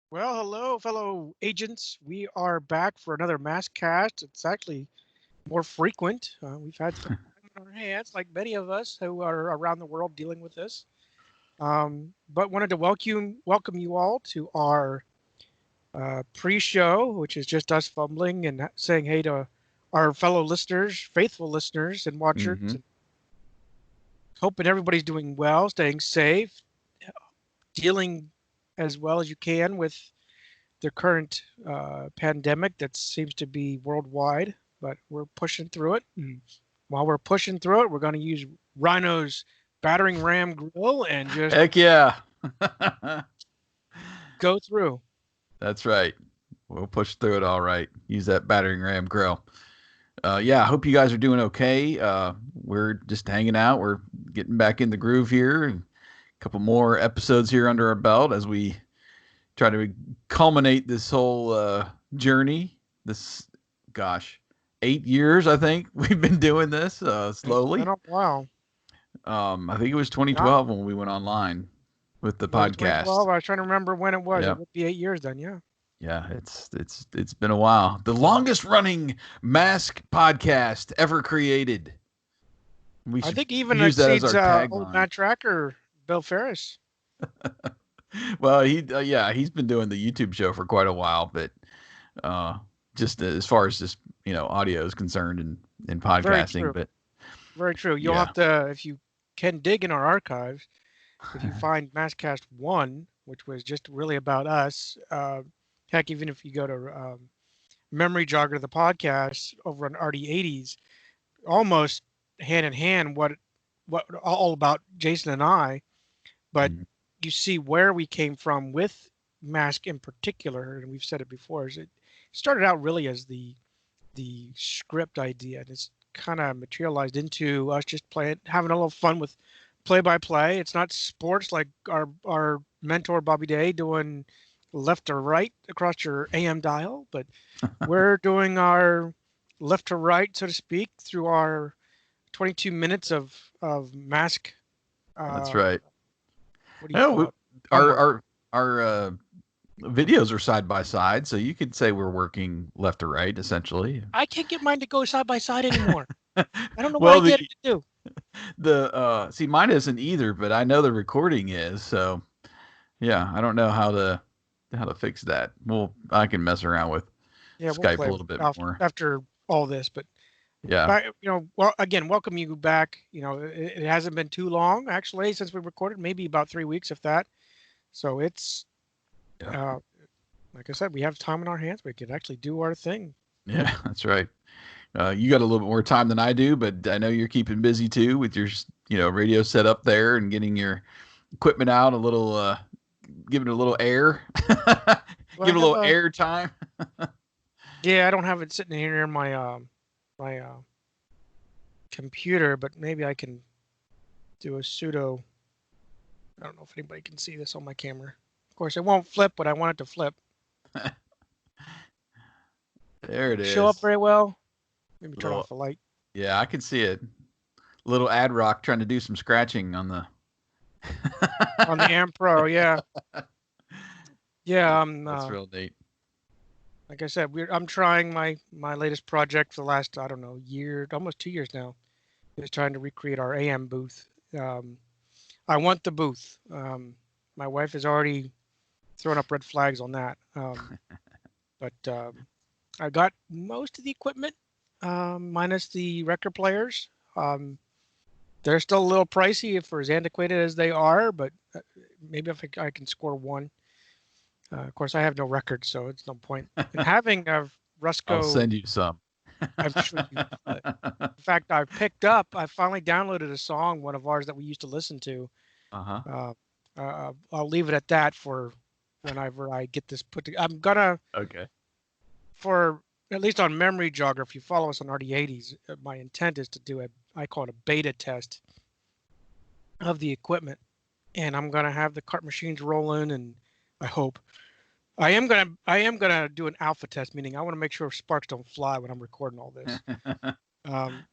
Well, hello, fellow agents. We are back for another MASKast. It's actually more frequent. We've had some time on our hands, like many of us who are around the world dealing with this. But wanted to welcome you all to our pre-show, which is just us fumbling and saying hey to our fellow listeners, faithful listeners and watchers, Hmm. and hoping everybody's doing well, staying safe, dealing as well as you can with the current pandemic that seems to be worldwide, but we're pushing through it. And while we're pushing through it, we're going to use Rhino's battering ram grill and just Heck yeah. go through. That's right. We'll push through it all right. Use that battering ram grill. Yeah, I hope you guys are doing okay. We're just hanging out. We're getting back in the groove here. A couple more episodes here under our belt as we try to culminate this whole journey. This, gosh, 8 years, I think we've been doing this It's been slowly. a while. I think it was Not 2012 when we went online with the Was it podcast. 2012? I was trying to remember when it was. It Yeah. would be 8 years then, yeah. Yeah, it's been a while. The longest running mask podcast ever created. We I should think even use that as exceeds our old tagline. Matt Tracker, Bill Ferris. Well, yeah, he's been doing the YouTube show for quite a while, but uh just as far as just, audio is concerned and Very podcasting, true. but Very true. You'll yeah. have to, if you can dig in our archives, if you find MASKast 1, which was just really about us, heck, even if you go to Memory Jogger, the podcast over on RD80s, almost hand in hand, what all about Jason and I, but Mhm. you see where we came from with Mask in particular, and we've said it before, is it started out really as the script idea, and it's kind of materialized into us just playing, having a little fun with play by play. It's not sports like our mentor Bobby Day doing left or right across your AM dial, but we're doing our left to right, so to speak, through our 22 minutes of mask. That's Uh, right. what do you Oh, call it? our Homework. our videos are side by side, so you could say we're working left to right essentially. I can't get mine to go side by side anymore. I don't know what I Well, get it to do. the see mine isn't either, but I know the recording is. So yeah, I don't know how to fix that. Well, I can mess around with Yeah, we'll Skype a play with little bit it more. after all this, but Yeah. well, again, welcome you back. It hasn't been too long actually since we recorded, maybe about 3 weeks, if that. So it's Yeah. uh, like I said, we have time on our hands. We can actually do our thing. Yeah, that's right. You got a little bit more time than I do, but I know you're keeping busy too with your radio set up there and getting your equipment out a little, giving it a little air, Well, I give it a have little a air time. yeah, I don't have it sitting here in my computer, but maybe I can do a pseudo. I don't know if anybody can see this on my camera. Of course, it won't flip, but I want it to flip. There it Show up is. very well. Maybe turn off Little, the light yeah, I can see it. Little ad rock trying to do some scratching on the. on the Amp Pro. Yeah, yeah. That's real neat. Like I said, I'm trying my latest project for the last, I don't know, year, almost 2 years now. Is trying to recreate our AM booth. Um, I want the booth. My wife has already thrown up red flags on that. But I got most of the equipment, minus the record players. Um, they're still a little pricey for as antiquated as they are, but maybe if I can score one. Of course, I have no records, so it's no point. And having a I'll Rusco, send you some. I'm sure you would. In fact, I finally downloaded a song, one of ours that we used to listen to. Uh huh. Uh, I'll leave it at that for whenever I get this put together. I'm gonna, Okay. for at least on Memory Jogger, if you follow us on RD80s, my intent is to do I call it a beta test of the equipment. And I'm gonna have the cart machines rolling, and I hope I am gonna do an alpha test, meaning I want to make sure sparks don't fly when I'm recording all this. Um,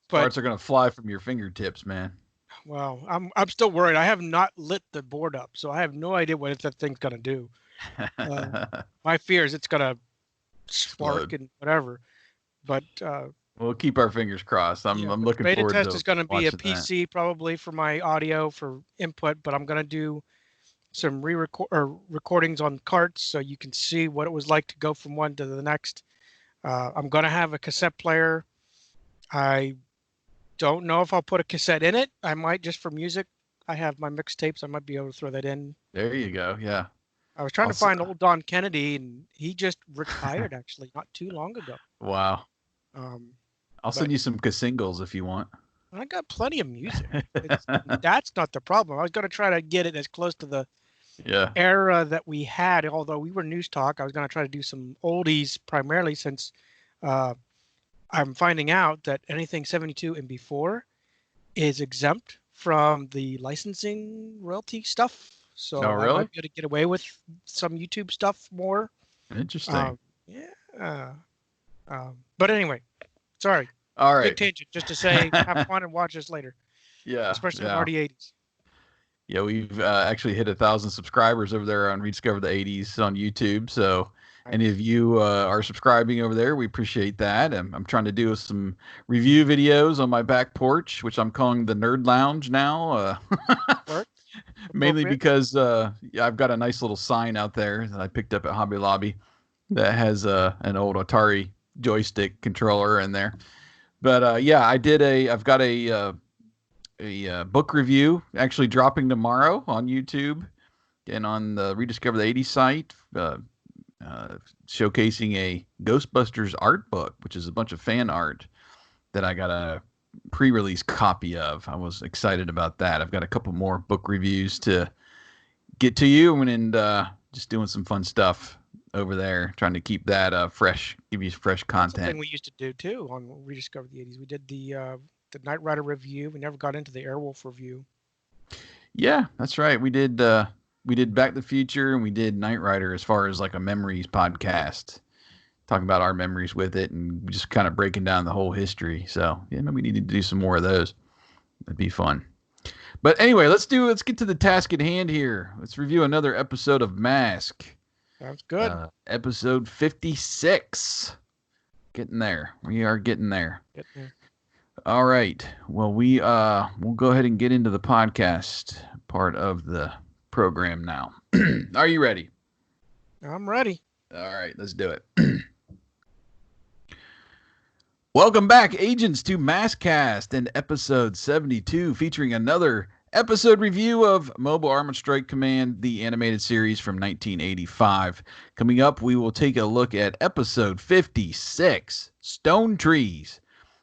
but Parts are gonna fly from your fingertips, man. Well, I'm still worried. I have not lit the board up, so I have no idea what that thing's gonna do. Uh, my fear is it's gonna spark Explode. and whatever. But We'll keep our fingers crossed. I'm yeah, I'm but the looking beta forward test to is gonna be a watching that. PC probably for my audio for input, but I'm gonna do some re-record or recordings on carts so you can see what it was like to go from one to the next. I'm gonna have a cassette player. I don't know if I'll put a cassette in it. I might just for music. I have my mixtapes. I might be able to throw that in. There you go. Yeah. I was trying to Also, find old Don Kennedy, and he just retired actually not too long ago. wow. Um, I'll but send you some singles if you want. I got plenty of music. That's not the problem. I was going to try to get it as close to the Yeah. era that we had. Although we were News Talk, I was going to try to do some oldies primarily since uh, I'm finding out that anything 72 and before is exempt from the licensing royalty stuff. Oh, So I really? might be able to get away with some YouTube stuff more. Interesting. Yeah. But anyway, sorry. All Big right. tangent. Just to say, have fun and watch this later, Yeah. especially with Yeah. RD80s. Yeah, we've actually hit 1,000 subscribers over there on Rediscover the 80s on YouTube. So any of Nice. you are subscribing over there, we appreciate that. I'm trying to do some review videos on my back porch, which I'm calling the Nerd Lounge now, Work. mainly Appropriate. because yeah, I've got a nice little sign out there that I picked up at Hobby Lobby that has an old Atari joystick controller in there. But yeah, I've got a book review actually dropping tomorrow on YouTube and on the Rediscover the 80s site, showcasing a Ghostbusters art book, which is a bunch of fan art that I got a pre-release copy of. I was excited about that. I've got a couple more book reviews to get to you and just doing some fun stuff over there, trying to keep that fresh, give you fresh That's the content. thing we used to do too on Rediscover the 80s. We did the Knight Rider review. We never got into the Airwolf review. Yeah, that's right. We did Back to the Future and we did Knight Rider as far as like a memories podcast, talking about our memories with it and just kind of breaking down the whole history. So yeah, maybe we need to do some more of those. That'd be fun. But anyway, let's get to the task at hand here. Let's review another episode of Mask. Sounds good. Episode 56. Getting there. We are getting there. Get there. All right. Well, we'll go ahead and get into the podcast part of the program now. Are you ready? I'm ready. All right, let's do it. Welcome back, agents, to MASKast and episode 72, featuring another episode review of Mobile Armored Strike Command, the animated series from 1985. Coming up, we will take a look at episode 56, Stone Trees,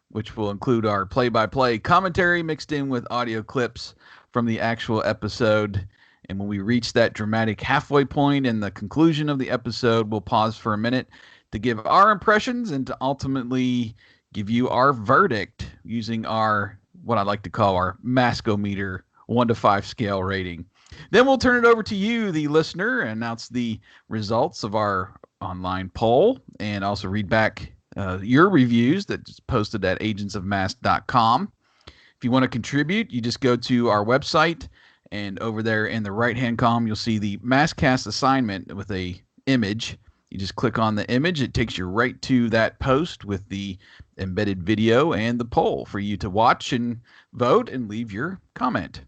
which will include our play-by-play commentary mixed in with audio clips from the actual episode. And when we reach that dramatic halfway point and the conclusion of the episode, we'll pause for a minute to give our impressions and to ultimately give you our verdict using our, what I like to call our Maskometer 1 to 5 scale rating. Then we'll turn it over to you, the listener, and announce the results of our online poll and also read back your reviews that's posted at agentsofmask.com. If you want to contribute, you just go to our website, and over there in the right-hand column, you'll see the MASKast assignment with a image. You just click on the image. It takes you right to that post with the embedded video and the poll for you to watch and vote and leave your comment.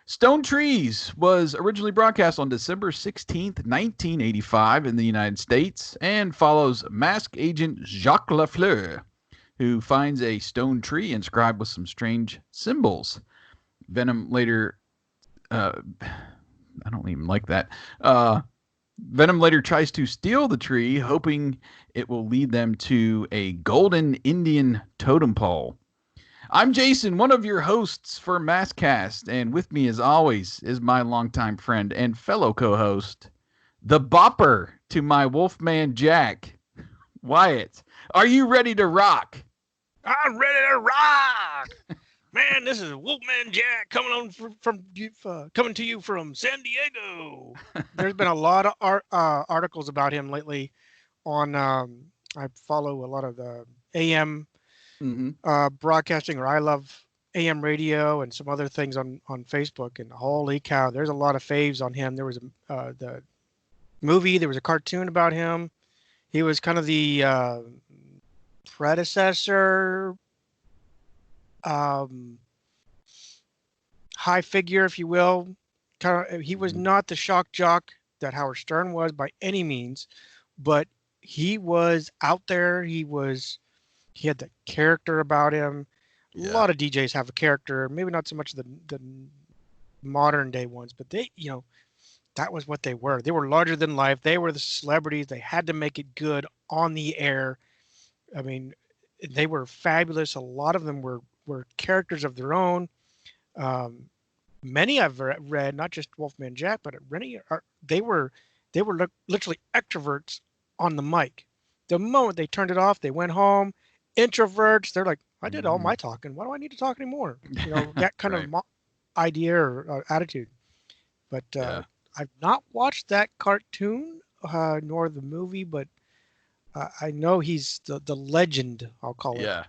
Stone Trees was originally broadcast on December 16th, 1985 in the United States and follows mask agent Jacques LaFleur, who finds a stone tree inscribed with some strange symbols. Venom later... I don't even like that. Venom later tries to steal the tree, hoping it will lead them to a golden Indian totem pole. I'm Jason, one of your hosts for MASKast, and with me, as always, is my longtime friend and fellow co-host, the bopper to my Wolfman Jack, Wyatt. Are you ready to rock? I'm ready to rock. Man, this is Wolfman Jack coming on coming to you from San Diego. There's been a lot of articles about him lately on. I follow a lot of the AM Mm-hmm. broadcasting, or I love AM radio and some other things on Facebook, and holy cow, there's a lot of faves on him. There was the movie, there was a cartoon about him. He was kind of the predecessor, um, high figure, if you will. Kind of, he was Mhm. not the shock jock that Howard Stern was by any means, but he was out there. He had the character about him. A Yeah. lot of DJs have a character, maybe not so much the modern day ones, but they, that was what they were. They were larger than life. They were the celebrities. They had to make it good on the air. I mean, they were fabulous. A lot of them were characters of their own. Um, Many I've read, not just Wolfman Jack, but many are they were literally extroverts on the mic. The moment they turned it off, they went home. Introverts, they're like, I did all Mhm. my talking. Why do I need to talk anymore? That kind of Right. idea or attitude. But Yeah. I've not watched that cartoon nor the movie, but I know he's the legend. I'll call it. Yeah.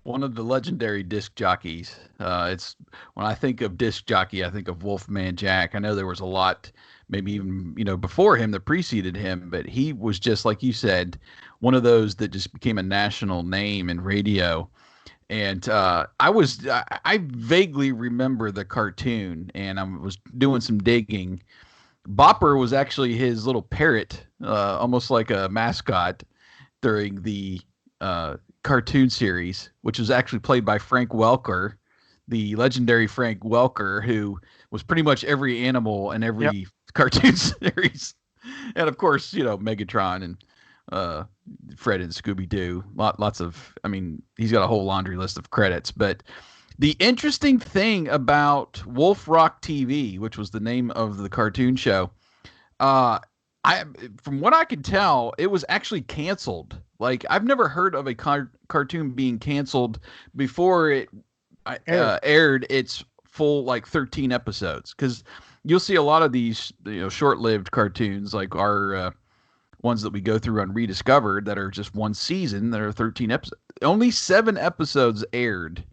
One of the legendary disc jockeys. It's when I think of disc jockey, I think of Wolfman Jack. I know there was a lot, maybe Mhm. even before him that preceded him, but he was just like you said, one of those that just became a national name in radio. And I vaguely remember the cartoon, and I was doing some digging. Bopper was actually his little parrot, almost like a mascot during the uh, cartoon series, which was actually played by Frank Welker, the legendary Frank Welker, who was pretty much every animal in Yep. every cartoon series. And of course, Megatron and uh, Fred and Scooby Doo. Lots of, I mean, he's got a whole laundry list of credits. But the interesting thing about Wolf Rock TV, which was the name of the cartoon show, uh, I from what I could tell, it was actually canceled. Like I've never heard of a cartoon being canceled before it Aired. aired its full like 13 episodes. Because you'll see a lot of these short-lived cartoons like our ones that we go through on Rediscovered that are just one season that are 13 episodes. Only 7 episodes aired.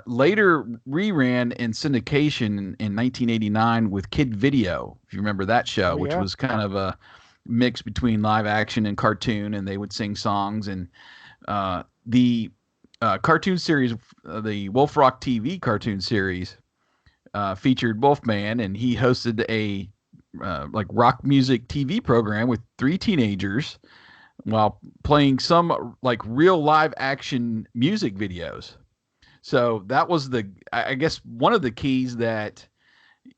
Later reran in syndication in 1989 with Kid Video, if you remember that show, Oh which yeah. was kind of a mix between live action and cartoon, and they would sing songs. And the cartoon series, the Wolf Rock TV cartoon series, featured Wolfman, and he hosted a like rock music TV program with three teenagers while playing some like real live action music videos. So that was I guess, one of the keys that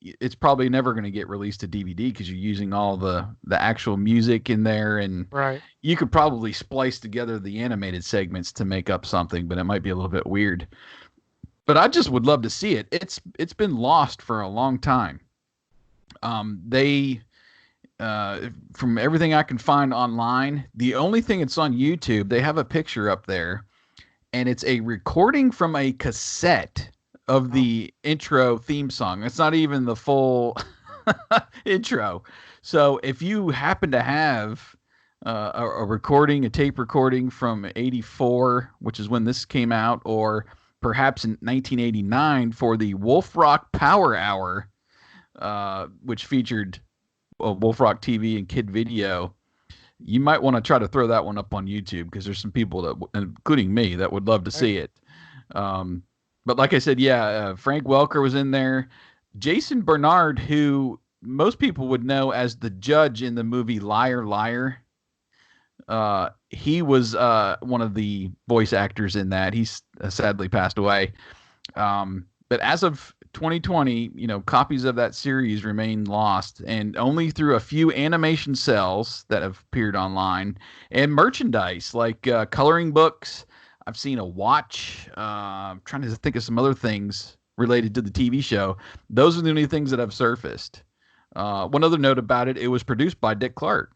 it's probably never going to get released to DVD because you're using all the actual music in there, and Right. you could probably splice together the animated segments to make up something, but it might be a little bit weird. But I just would love to see it. It's been lost for a long time. They from everything I can find online, the only thing that's on YouTube, they have a picture up there, and it's a recording from a cassette of Wow. the intro theme song. It's not even the full intro. So if you happen to have a recording, a tape recording from '84, which is when this came out, or perhaps in 1989 for the Wolf Rock Power Hour, which featured Wolf Rock TV and Kid Video, you might want to try to throw that one up on YouTube because there's some people that, including me, that would love to Right. see it. Um, but like I said, yeah, Frank Welker was in there. Jason Bernard, who most people would know as the judge in the movie Liar Liar, he was one of the voice actors in that. He's sadly passed away. But as of 2020, copies of that series remain lost, and only through a few animation cells that have appeared online and merchandise like coloring books. I've seen a watch. I'm trying to think of some other things related to the TV show. Those are the only things that have surfaced. One other note about it: it was produced by Dick Clark.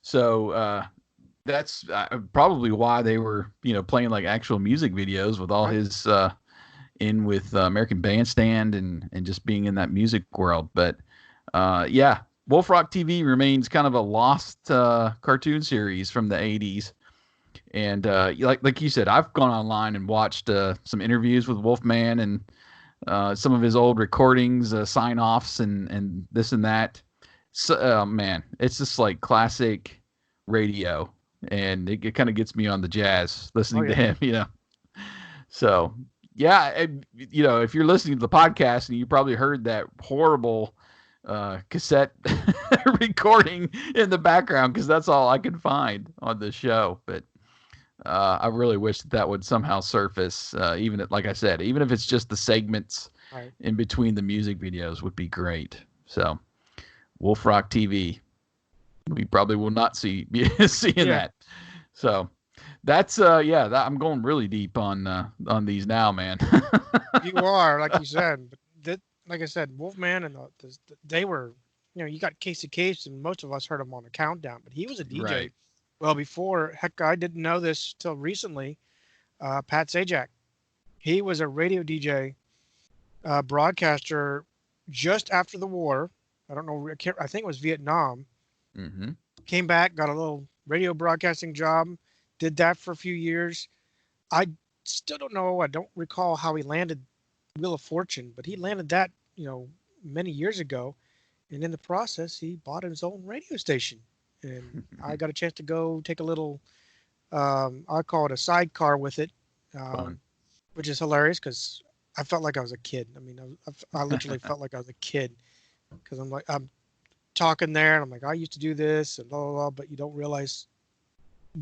So that's probably why they were, playing like actual music videos with all Right. his in with American Bandstand and just being in that music world. But yeah, Wolf Rock TV remains kind of a lost cartoon series from the '80s, And like you said, I've gone online and watched some interviews with Wolfman and some of his old recordings, sign offs, and this and that. So, man, it's just like classic radio, and it kind of gets me on the jazz Oh listening to yeah. him, you know. So, yeah, you know, if you're listening to the podcast and you probably heard that horrible cassette recording in the background because that's all I could find on the show. But I really wish that would somehow surface, like I said, even if it's just the segments Right. in between the music videos would be great. So, Wolf Rock TV, we probably will not see seeing Yeah. that. So, that's I'm going really deep on these now, man. You are, like you said, but like I said, Wolfman and they were, you got Casey Kasem, and most of us heard him on the Countdown, but he was a DJ. Right. Well, before, heck, I didn't know this till recently. Pat Sajak, he was a radio DJ, broadcaster just after the war. I don't know, I think it was Vietnam. Mm-hmm. Came back, got a little radio broadcasting job, did that for a few years. I still don't know. I don't recall how he landed Wheel of Fortune, but he landed that, many years ago. And in the process, he bought his own radio station. And I got a chance to go take a little, I call it a sidecar with it, Fun. um, which is hilarious because I felt like I was a kid. I mean, I literally felt like I was a kid because I'm talking there and I'm like, I used to do this and blah, blah, blah, but you don't realize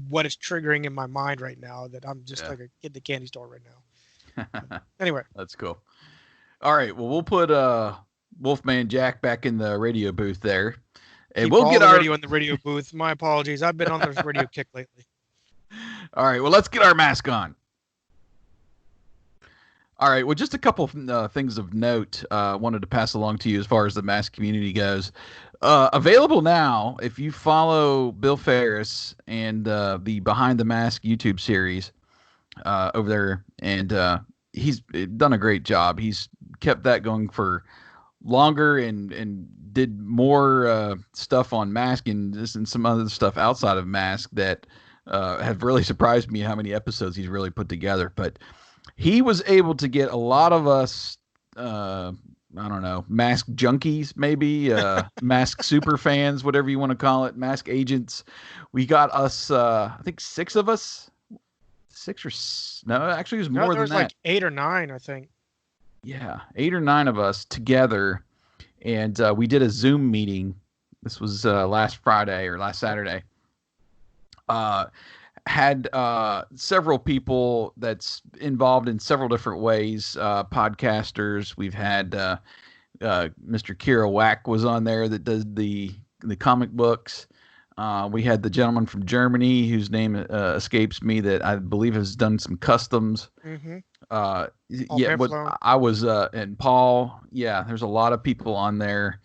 what is triggering in my mind right now that I'm just Yeah. like a kid in the candy store right now. But anyway, That's cool. All right. Well, we'll put Wolfman Jack back in the radio booth there, and keep we'll all get the our. radio in the radio booth. My apologies. I've been on the radio kick lately. All right. Well, let's get our mask on. All right. Well, just a couple of things of note wanted to pass along to you as far as the mask community goes. Available now if you follow Bill Ferris and the Behind the Mask YouTube series over there, and he's done a great job. He's kept that going for longer and did more stuff on Mask and some other stuff outside of Mask that have really surprised me how many episodes he's really put together. But he was able to get a lot of us, I don't know, Mask junkies, maybe, Mask super fans, whatever you want to call it, Mask agents. We got us, I think 6 of us. No, actually, it was No, more there than was that. like 8 or 9, I think. Yeah, 8 or 9 of us together, and we did a Zoom meeting. This was last Friday or last Saturday. Had several people that's involved in several different ways. Podcasters. We've had Mr. Kira Wack was on there that does the comic books. We had the gentleman from Germany whose name escapes me that I believe has done some customs. Mm-hmm. Yeah, what I was and Paul. Yeah, there's a lot of people on there.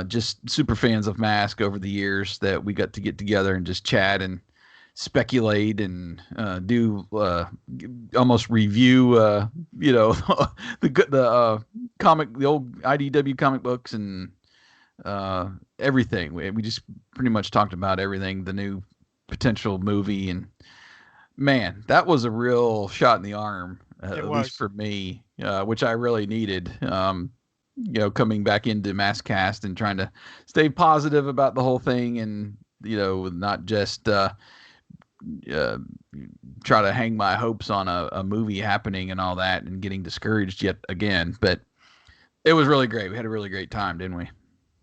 Just super fans of Mask over the years that we got to get together and just chat and speculate and do almost review the old IDW comic books and everything. We just pretty much talked about everything, the new potential movie, and man, that was a real shot in the arm, at least for me, which I really needed. Coming back into MASKast and trying to stay positive about the whole thing and not just try to hang my hopes on a movie happening and all that and getting discouraged yet again. But it was really great. We had a really great time, didn't we?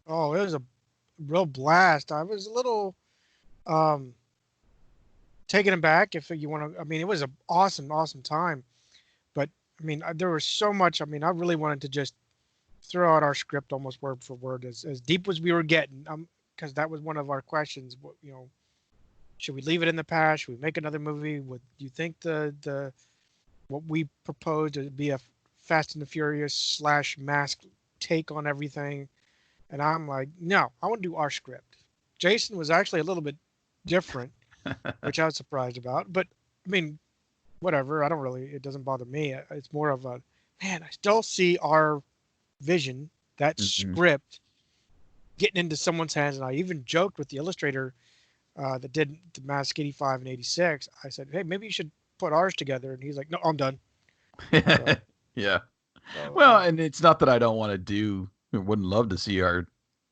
Oh, it was a real blast. I was a little taken aback, if you want to. I mean, it was an awesome, awesome time. But I mean, there was so much. I mean, I really wanted to just throw out our script almost word for word, as deep as we were getting. Because that was one of our questions. Should we leave it in the past? Should we make another movie? Would you think the what we proposed to be a Fast and the Furious / Mask take on everything? And I'm like, no, I want to do our script. Jason was actually a little bit different, which I was surprised about. But I mean, whatever. It doesn't bother me. It's more of a, man, I still see our vision, that script, getting into someone's hands. And I even joked with the illustrator that did the Mask 85 and 86. I said, hey, maybe you should put ours together. And he's like, no, I'm done. So, Yeah. so Well, and it's not that I don't want to do. I wouldn't love to see our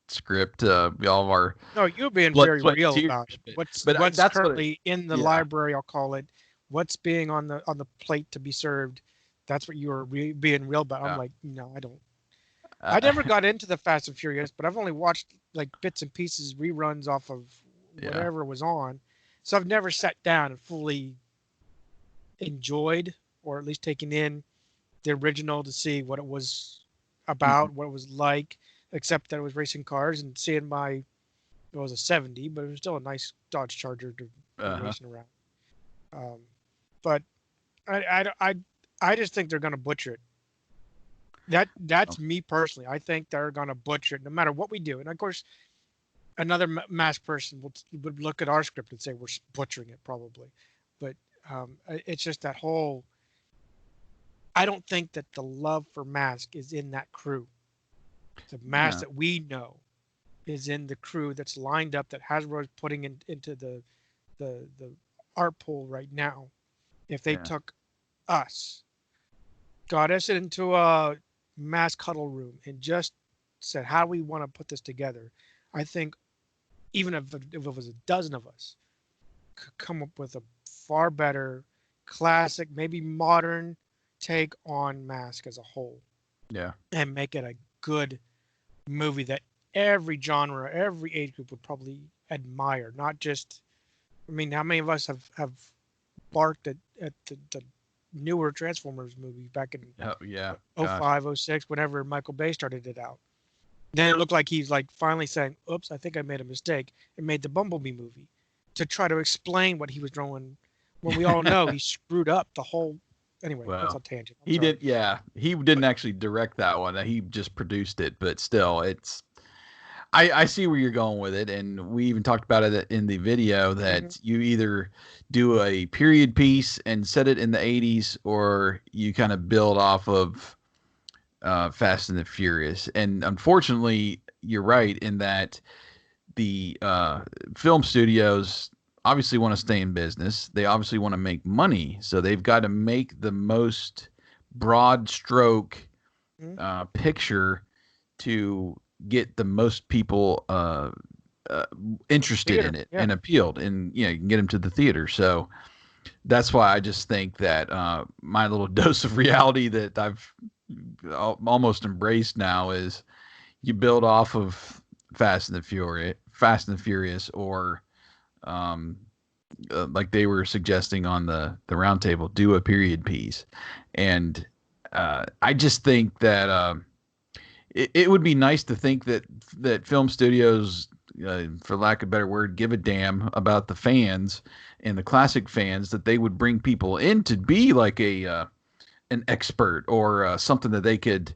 script, all of our no, you're being blood, very sweat, and real tears. about it. But What's that's what. It, currently in the yeah. library, I'll call it, what's being on the plate to be served. That's what you are being real about. I'm Yeah. like, no, I don't. I Uh, never got into the Fast and Furious, but I've only watched like bits and pieces, reruns off of yeah. whatever was on. So I've never sat down and fully enjoyed, or at least taken in the original to see what it was Mhm. about, what it was like, except that it was racing cars and seeing my, it was a 70, but it was still a nice Dodge Charger to be Uh-huh. racing around. Um, but I just think they're going to butcher it. That's Oh, me personally. I think they're going to butcher it no matter what we do. And of course, another mass person would look at our script and say we're butchering it probably. But it's just that whole. I don't think that the love for Mask is in that crew. The Mask no. that we know is in the crew that's lined up that Hasbro is putting into the art pool right now. If they Yeah. took us, got us into a Mask huddle room, and just said how we want to put this together, I think even if it was a dozen of us, could come up with a far better classic, maybe modern take on Mask as a whole, Yeah. and make it a good movie that every genre, every age group would probably admire. Not just, I mean, how many of us have barked at the newer Transformers movie back in Oh, yeah. oh Gosh. 05, oh 06, whenever Michael Bay started it out. Then it looked like he's like finally saying, "Oops, I think I made a mistake," and made the Bumblebee movie to try to explain what he was doing. When we all know he screwed up the whole. Anyway, that's a Well, tangent. I'm he sorry. did. Yeah, he didn't actually direct that one. He just produced it. But still, it's. I see where you're going with it, and we even talked about it in the video Hmm. that you either do a period piece and set it in the 80s, or you kind of build off of Fast and the Furious. And unfortunately, you're right in that the film studios obviously want to stay in business. They obviously want to make money, so they've got to make the most broad stroke Hmm. picture to get the most people uh, interested in Theater, it yeah. and appealed, and you can get them to the theater. So that's why I just think that my little dose of reality that I've almost embraced now is you build off of Fast and the Furious, or um, like they were suggesting on the roundtable, do a period piece. And I just think that it would be nice to think that film studios, for lack of a better word, give a damn about the fans and the classic fans, that they would bring people in to be like a an expert, or something that they could,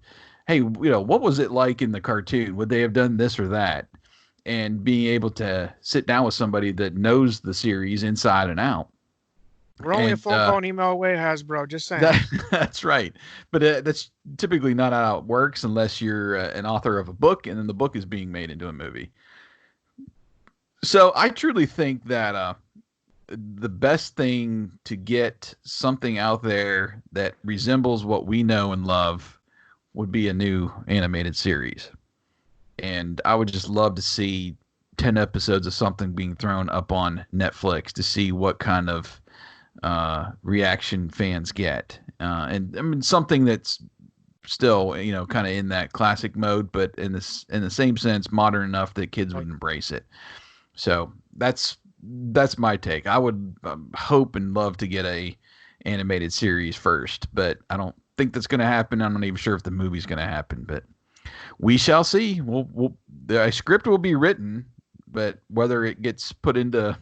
hey, what was it like in the cartoon? Would they have done this or that? And being able to sit down with somebody that knows the series inside and out. We're only a And phone call and email away, Hasbro. Just saying. that that's right. But that's typically not how it works unless you're an author of a book, and then the book is being made into a movie. So I truly think that the best thing to get something out there that resembles what we know and love would be a new animated series. And I would just love to see 10 episodes of something being thrown up on Netflix to see what kind of reaction fans get. And I mean, something that's still, kind of in that classic mode, but in the same sense, modern enough that kids would Right. embrace it. So that's my take. I would hope and love to get a animated series first, but I don't think that's going to happen. I'm not even sure if the movie's going to happen, but we shall see. The script will be written, but whether it gets put into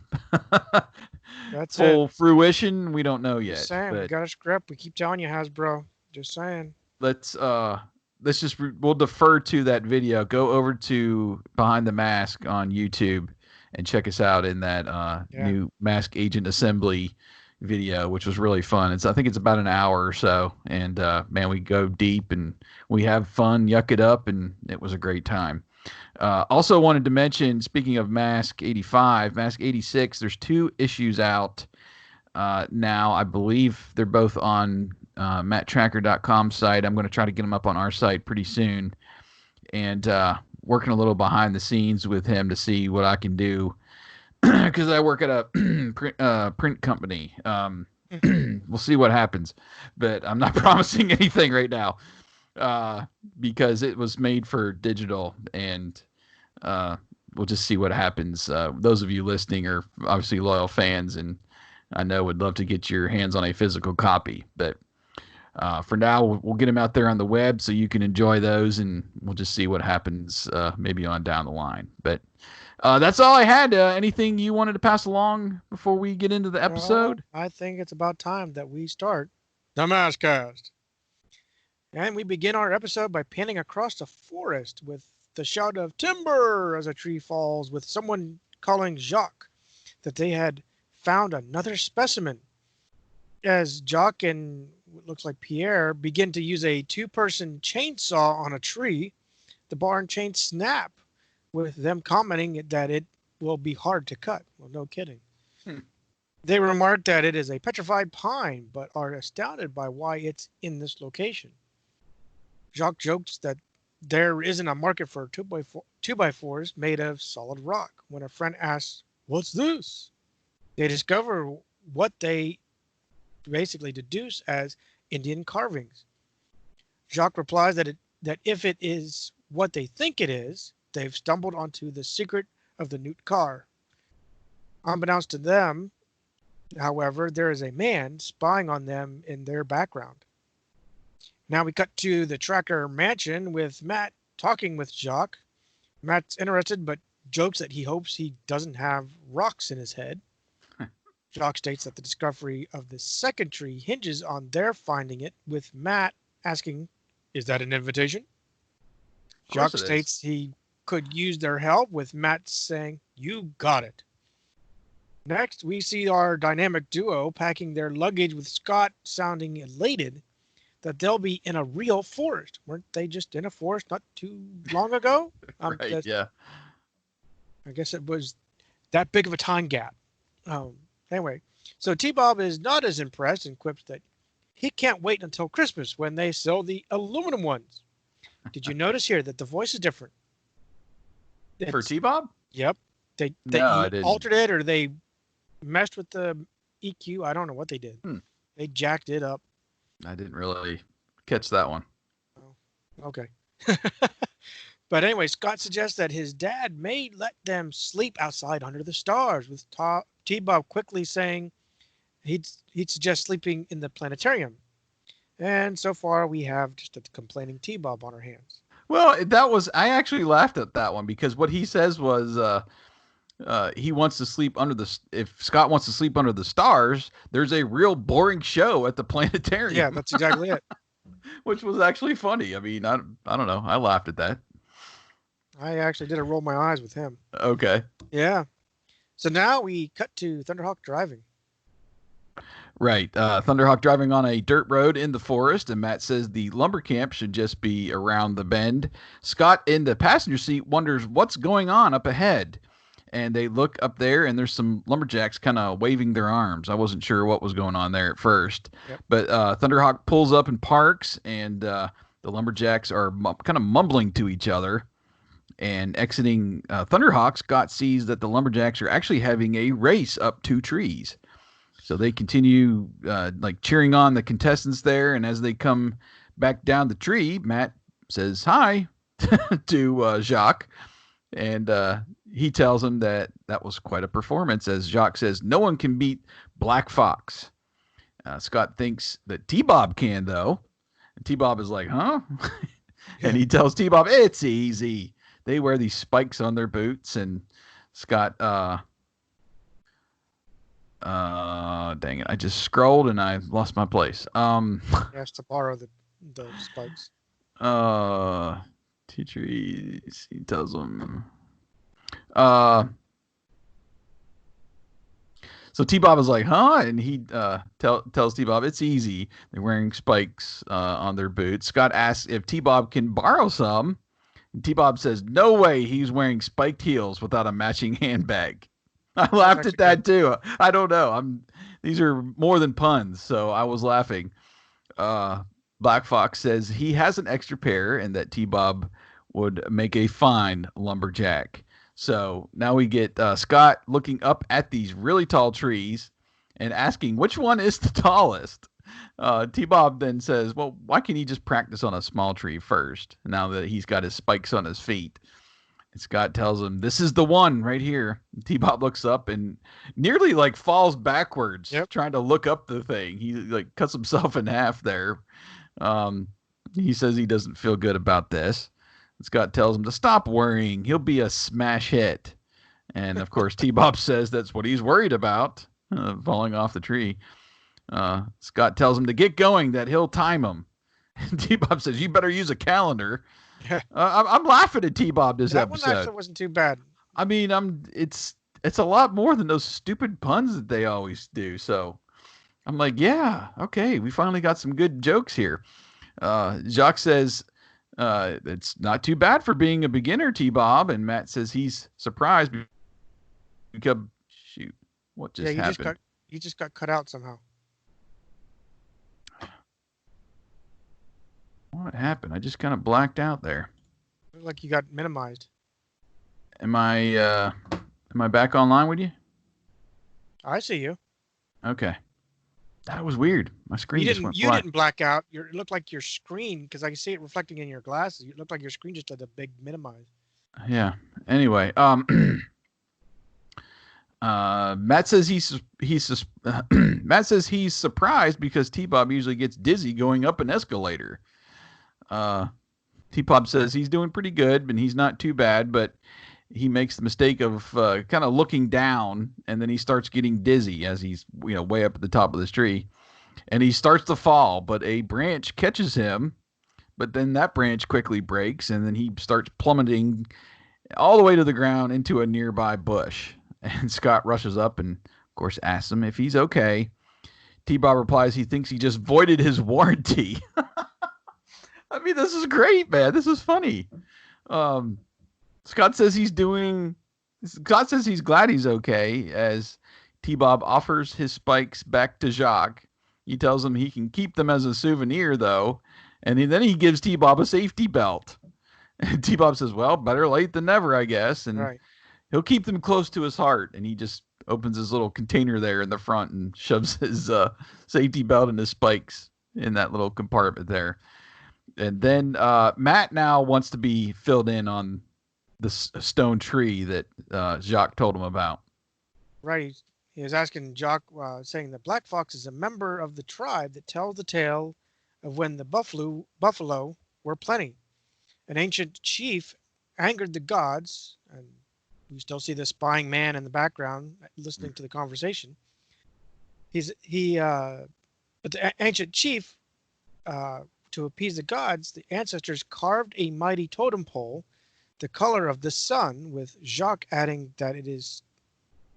That's it. full fruition, we don't know Just yet. saying. We But got a script. We keep telling you, Hasbro. Just saying. let's uh let's just we'll defer to that video. Go over to Behind the Mask on YouTube and check us out in that Yeah. new Mask Agent Assembly video, which was really fun. I think it's about an hour or so, and man, we go deep and we have fun, yuck it up, and it was a great time. Also wanted to mention, speaking of Mask 85, Mask 86, there's 2 issues out now. I believe they're both on matttracker.com site. I'm going to try to get them up on our site pretty soon. And working a little behind the scenes with him to see what I can do. Because I work at a print company. We'll see what happens. But I'm not promising anything right now. Because it was made for digital, and we'll just see what happens. Those of you listening are obviously loyal fans, and I know would love to get your hands on a physical copy. But for now, we'll get them out there on the web so you can enjoy those, and we'll just see what happens maybe on down the line. But that's all I had. Anything you wanted to pass along before we get into the episode? I think it's about time that we start the MASKast. And we begin our episode by panning across the forest with the shout of timber as a tree falls, with someone calling Jacques that they had found another specimen. As Jacques and what looks like Pierre begin to use a 2-person chainsaw on a tree, the barn chains snap, with them commenting that it will be hard to cut. Well, no kidding. They remark that it is a petrified pine, but are astounded by why it's in this location. Jacques jokes that there isn't a market for 2x4s made of solid rock. When a friend asks, "What's this?" they discover what they basically deduce as Indian carvings. Jacques replies that if it is what they think it is, they've stumbled onto the secret of the Newt car. Unbeknownst to them, however, there is a man spying on them in their background. Now we cut to the Tracker mansion with Matt talking with Jacques. Matt's interested, but jokes that he hopes he doesn't have rocks in his head. Jacques states that the discovery of the second tree hinges on their finding it, with Matt asking, "Is that an invitation?" Jacques states he could use their help, with Matt saying, "You got it." Next, we see our dynamic duo packing their luggage, with Scott sounding elated that they'll be in a real forest. Weren't they just in a forest not too long ago? Right, yeah. I guess it was that big of a time gap. Anyway, so T-Bob is not as impressed and quips that he can't wait until Christmas when they sell the aluminum ones. Did you notice here that the voice is different? For T-Bob? Yep. They altered it, or they messed with the EQ. I don't know what they did. They jacked it up. I didn't really catch that one. Oh, okay. But anyway, Scott suggests that his dad may let them sleep outside under the stars, with T-Bob quickly saying he'd suggest sleeping in the planetarium. And so far, we have just a complaining T-Bob on our hands. Well, I actually laughed at that one, because what he says was he wants to sleep if Scott wants to sleep under the stars, there's a real boring show at the planetarium. Yeah, that's exactly it. Which was actually funny. I mean, I don't know. I laughed at that. I actually didn't roll my eyes with him. Okay. Yeah. So now we cut to Thunderhawk driving. Right. Thunderhawk driving on a dirt road in the forest, and Matt says the lumber camp should just be around the bend. Scott, in the passenger seat, wonders what's going on up ahead. And they look up there, and there's some lumberjacks kind of waving their arms. I wasn't sure what was going on there at first. Yep. But Thunderhawk pulls up and parks, and the lumberjacks are kind of mumbling to each other. And exiting Thunderhawk, Scott sees that the lumberjacks are actually having a race up 2 trees. So they continue cheering on the contestants there. And as they come back down the tree, Matt says hi to Jacques. And he tells him that was quite a performance, as Jacques says, no one can beat Black Fox. Scott thinks that T-Bob can, though. And T-Bob is like, huh? And he tells T-Bob, it's easy. They wear these spikes on their boots. And Scott, dang it, I just scrolled and I lost my place. He has to borrow the spikes. Trees, he tells them. So T-Bob is like, huh? And he tells T-Bob it's easy. They're wearing spikes on their boots. Scott asks if T-Bob can borrow some, T-Bob says, no way he's wearing spiked heels without a matching handbag. I That's laughed actually at that good. too. I don't know. These are more than puns, so I was laughing. Uh, Black Fox says he has an extra pair and that T-Bob would make a fine lumberjack. So now we get Scott looking up at these really tall trees and asking which one is the tallest. T-Bob then says, well, why can't he just practice on a small tree first now that he's got his spikes on his feet? And Scott tells him, this is the one right here. T-Bob looks up and nearly like falls backwards Yep. trying to look up the thing. He like cuts himself in half there. Um, he says he doesn't feel good about this. Scott tells him to stop worrying. He'll be a smash hit. And of course, T-Bob says that's what he's worried about, falling off the tree. Scott tells him to get going, that he'll time him. And T-Bob says, you better use a calendar. Yeah. I'm laughing at T-Bob this That one episode. actually wasn't too bad. I mean, it's a lot more than those stupid puns that they always do. So I'm like, yeah, okay, we finally got some good jokes here. Jacques says it's not too bad for being a beginner, T-Bob, and Matt says he's surprised because shoot, what just happened? You just got cut out somehow. What happened? I just kind of blacked out there. Looked like you got minimized. Am I back online with you? I see you. Okay. That was weird. My screen just went black. You didn't black out. It looked like your screen, because I can see it reflecting in your glasses. It looked like your screen just had a big minimize. Yeah. Anyway, Matt says Matt says he's surprised because T-Bob usually gets dizzy going up an escalator. T-Bob says he's doing pretty good, and he's not too bad, but he makes the mistake of kind of looking down, and then he starts getting dizzy as he's way up at the top of this tree, and he starts to fall, but a branch catches him, but then that branch quickly breaks, and then he starts plummeting all the way to the ground into a nearby bush. And Scott rushes up and, of course, asks him if he's okay. T-Bob replies he thinks he just voided his warranty. I mean, this is great, man. This is funny. Scott says he's glad he's okay as T-Bob offers his spikes back to Jacques. He tells him he can keep them as a souvenir, though, and then he gives T-Bob a safety belt. And T-Bob says, well, better late than never, I guess. And Right. He'll keep them close to his heart, and he just opens his little container there in the front and shoves his safety belt and his spikes in that little compartment there. And then Matt now wants to be filled in on the stone tree that Jacques told him about. Right. He was asking Jacques, saying that Black Fox is a member of the tribe that tells the tale of when the buffalo were plenty. An ancient chief angered the gods, and you still see the spying man in the background listening to the conversation. But the ancient chief, to appease the gods, the ancestors carved a mighty totem pole, the color of the sun, with Jacques adding that it is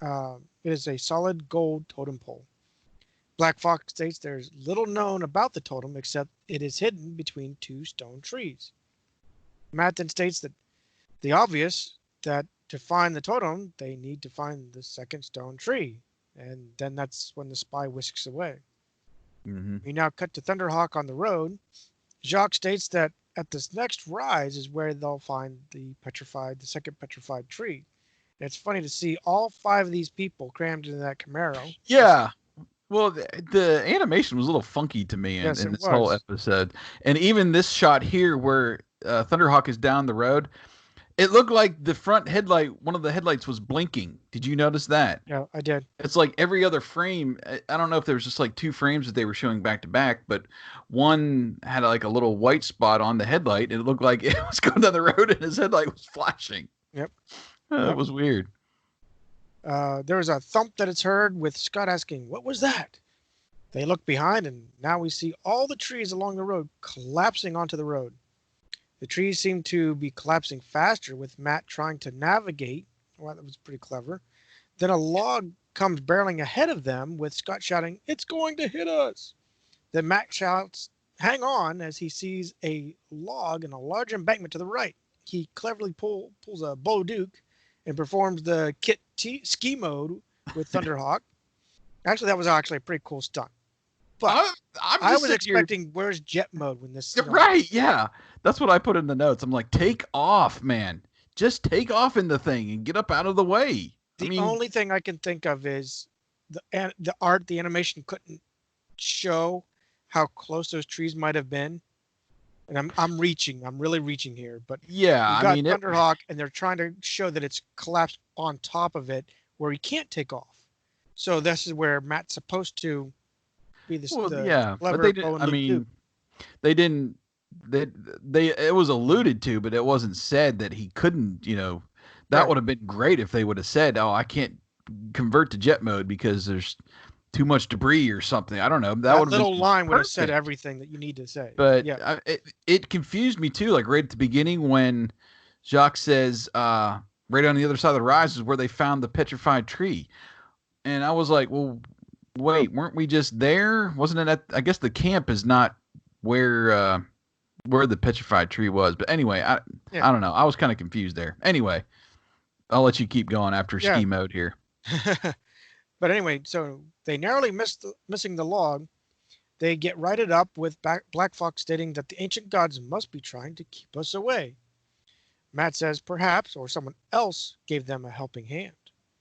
a solid gold totem pole. Black Fox states there's little known about the totem except it is hidden between two stone trees. Matt then states that the obvious, that to find the totem, they need to find the second stone tree. And then that's when the spy whisks away. Mm-hmm. We now cut to Thunderhawk on the road. Jacques states that at this next rise is where they'll find the second petrified tree. And it's funny to see all 5 of these people crammed into that Camaro. Yeah. Well, the animation was a little funky to me in this whole episode. And even this shot here where Thunderhawk is down the road, it looked like the front headlight, one of the headlights was blinking. Did you notice that? Yeah, I did. It's like every other frame. I don't know if there was just like 2 frames that they were showing back to back, but one had like a little white spot on the headlight. And it looked like it was going down the road and his headlight was flashing. Yep. It was weird. There was a thump that it's heard with Scott asking, what was that? They look behind and now we see all the trees along the road collapsing onto the road. The trees seem to be collapsing faster with Matt trying to navigate. Well, that was pretty clever. Then a log comes barreling ahead of them with Scott shouting, it's going to hit us. Then Matt shouts, hang on, as he sees a log and a large embankment to the right. he cleverly pulls a Bo Duke and performs the ski mode with Thunderhawk. Actually, that was actually a pretty cool stunt. But I'm I just was sitting here. expecting where's jet mode when this. Right, yeah. That's what I put in the notes. I'm like, take off, man. Just take off in the thing and get up out of the way. I The mean, only thing I can think of is the animation couldn't show how close those trees might have been. And I'm really reaching here, but yeah, we've I got mean it. Thunderhawk, and they're trying to show that it's collapsed on top of it, where he can't take off. So this is where Matt's supposed to be Well, the yeah, but clever they didn't. bow and I loop dude. mean, they didn't. They it was alluded to, but it wasn't said that he couldn't. That Right. would have been great if they would have said, "Oh, I can't convert to jet mode because there's too much debris or something." I don't know. That That would have little been line would have said perfect. everything that you need to say. But Yeah. it confused me too. Like right at the beginning when Jacques says, "Right on the other side of the rise is where they found the petrified tree," and I was like, "Well, wait, weren't we just there? Wasn't it at? I guess the camp is not where the petrified tree was." But anyway, Yeah. I don't know. I was kind of confused there. Anyway, I'll let you keep going after Yeah. ski mode here. But anyway, so they narrowly missing the log. They get righted up with Black Fox stating that the ancient gods must be trying to keep us away. Matt says perhaps, or someone else gave them a helping hand.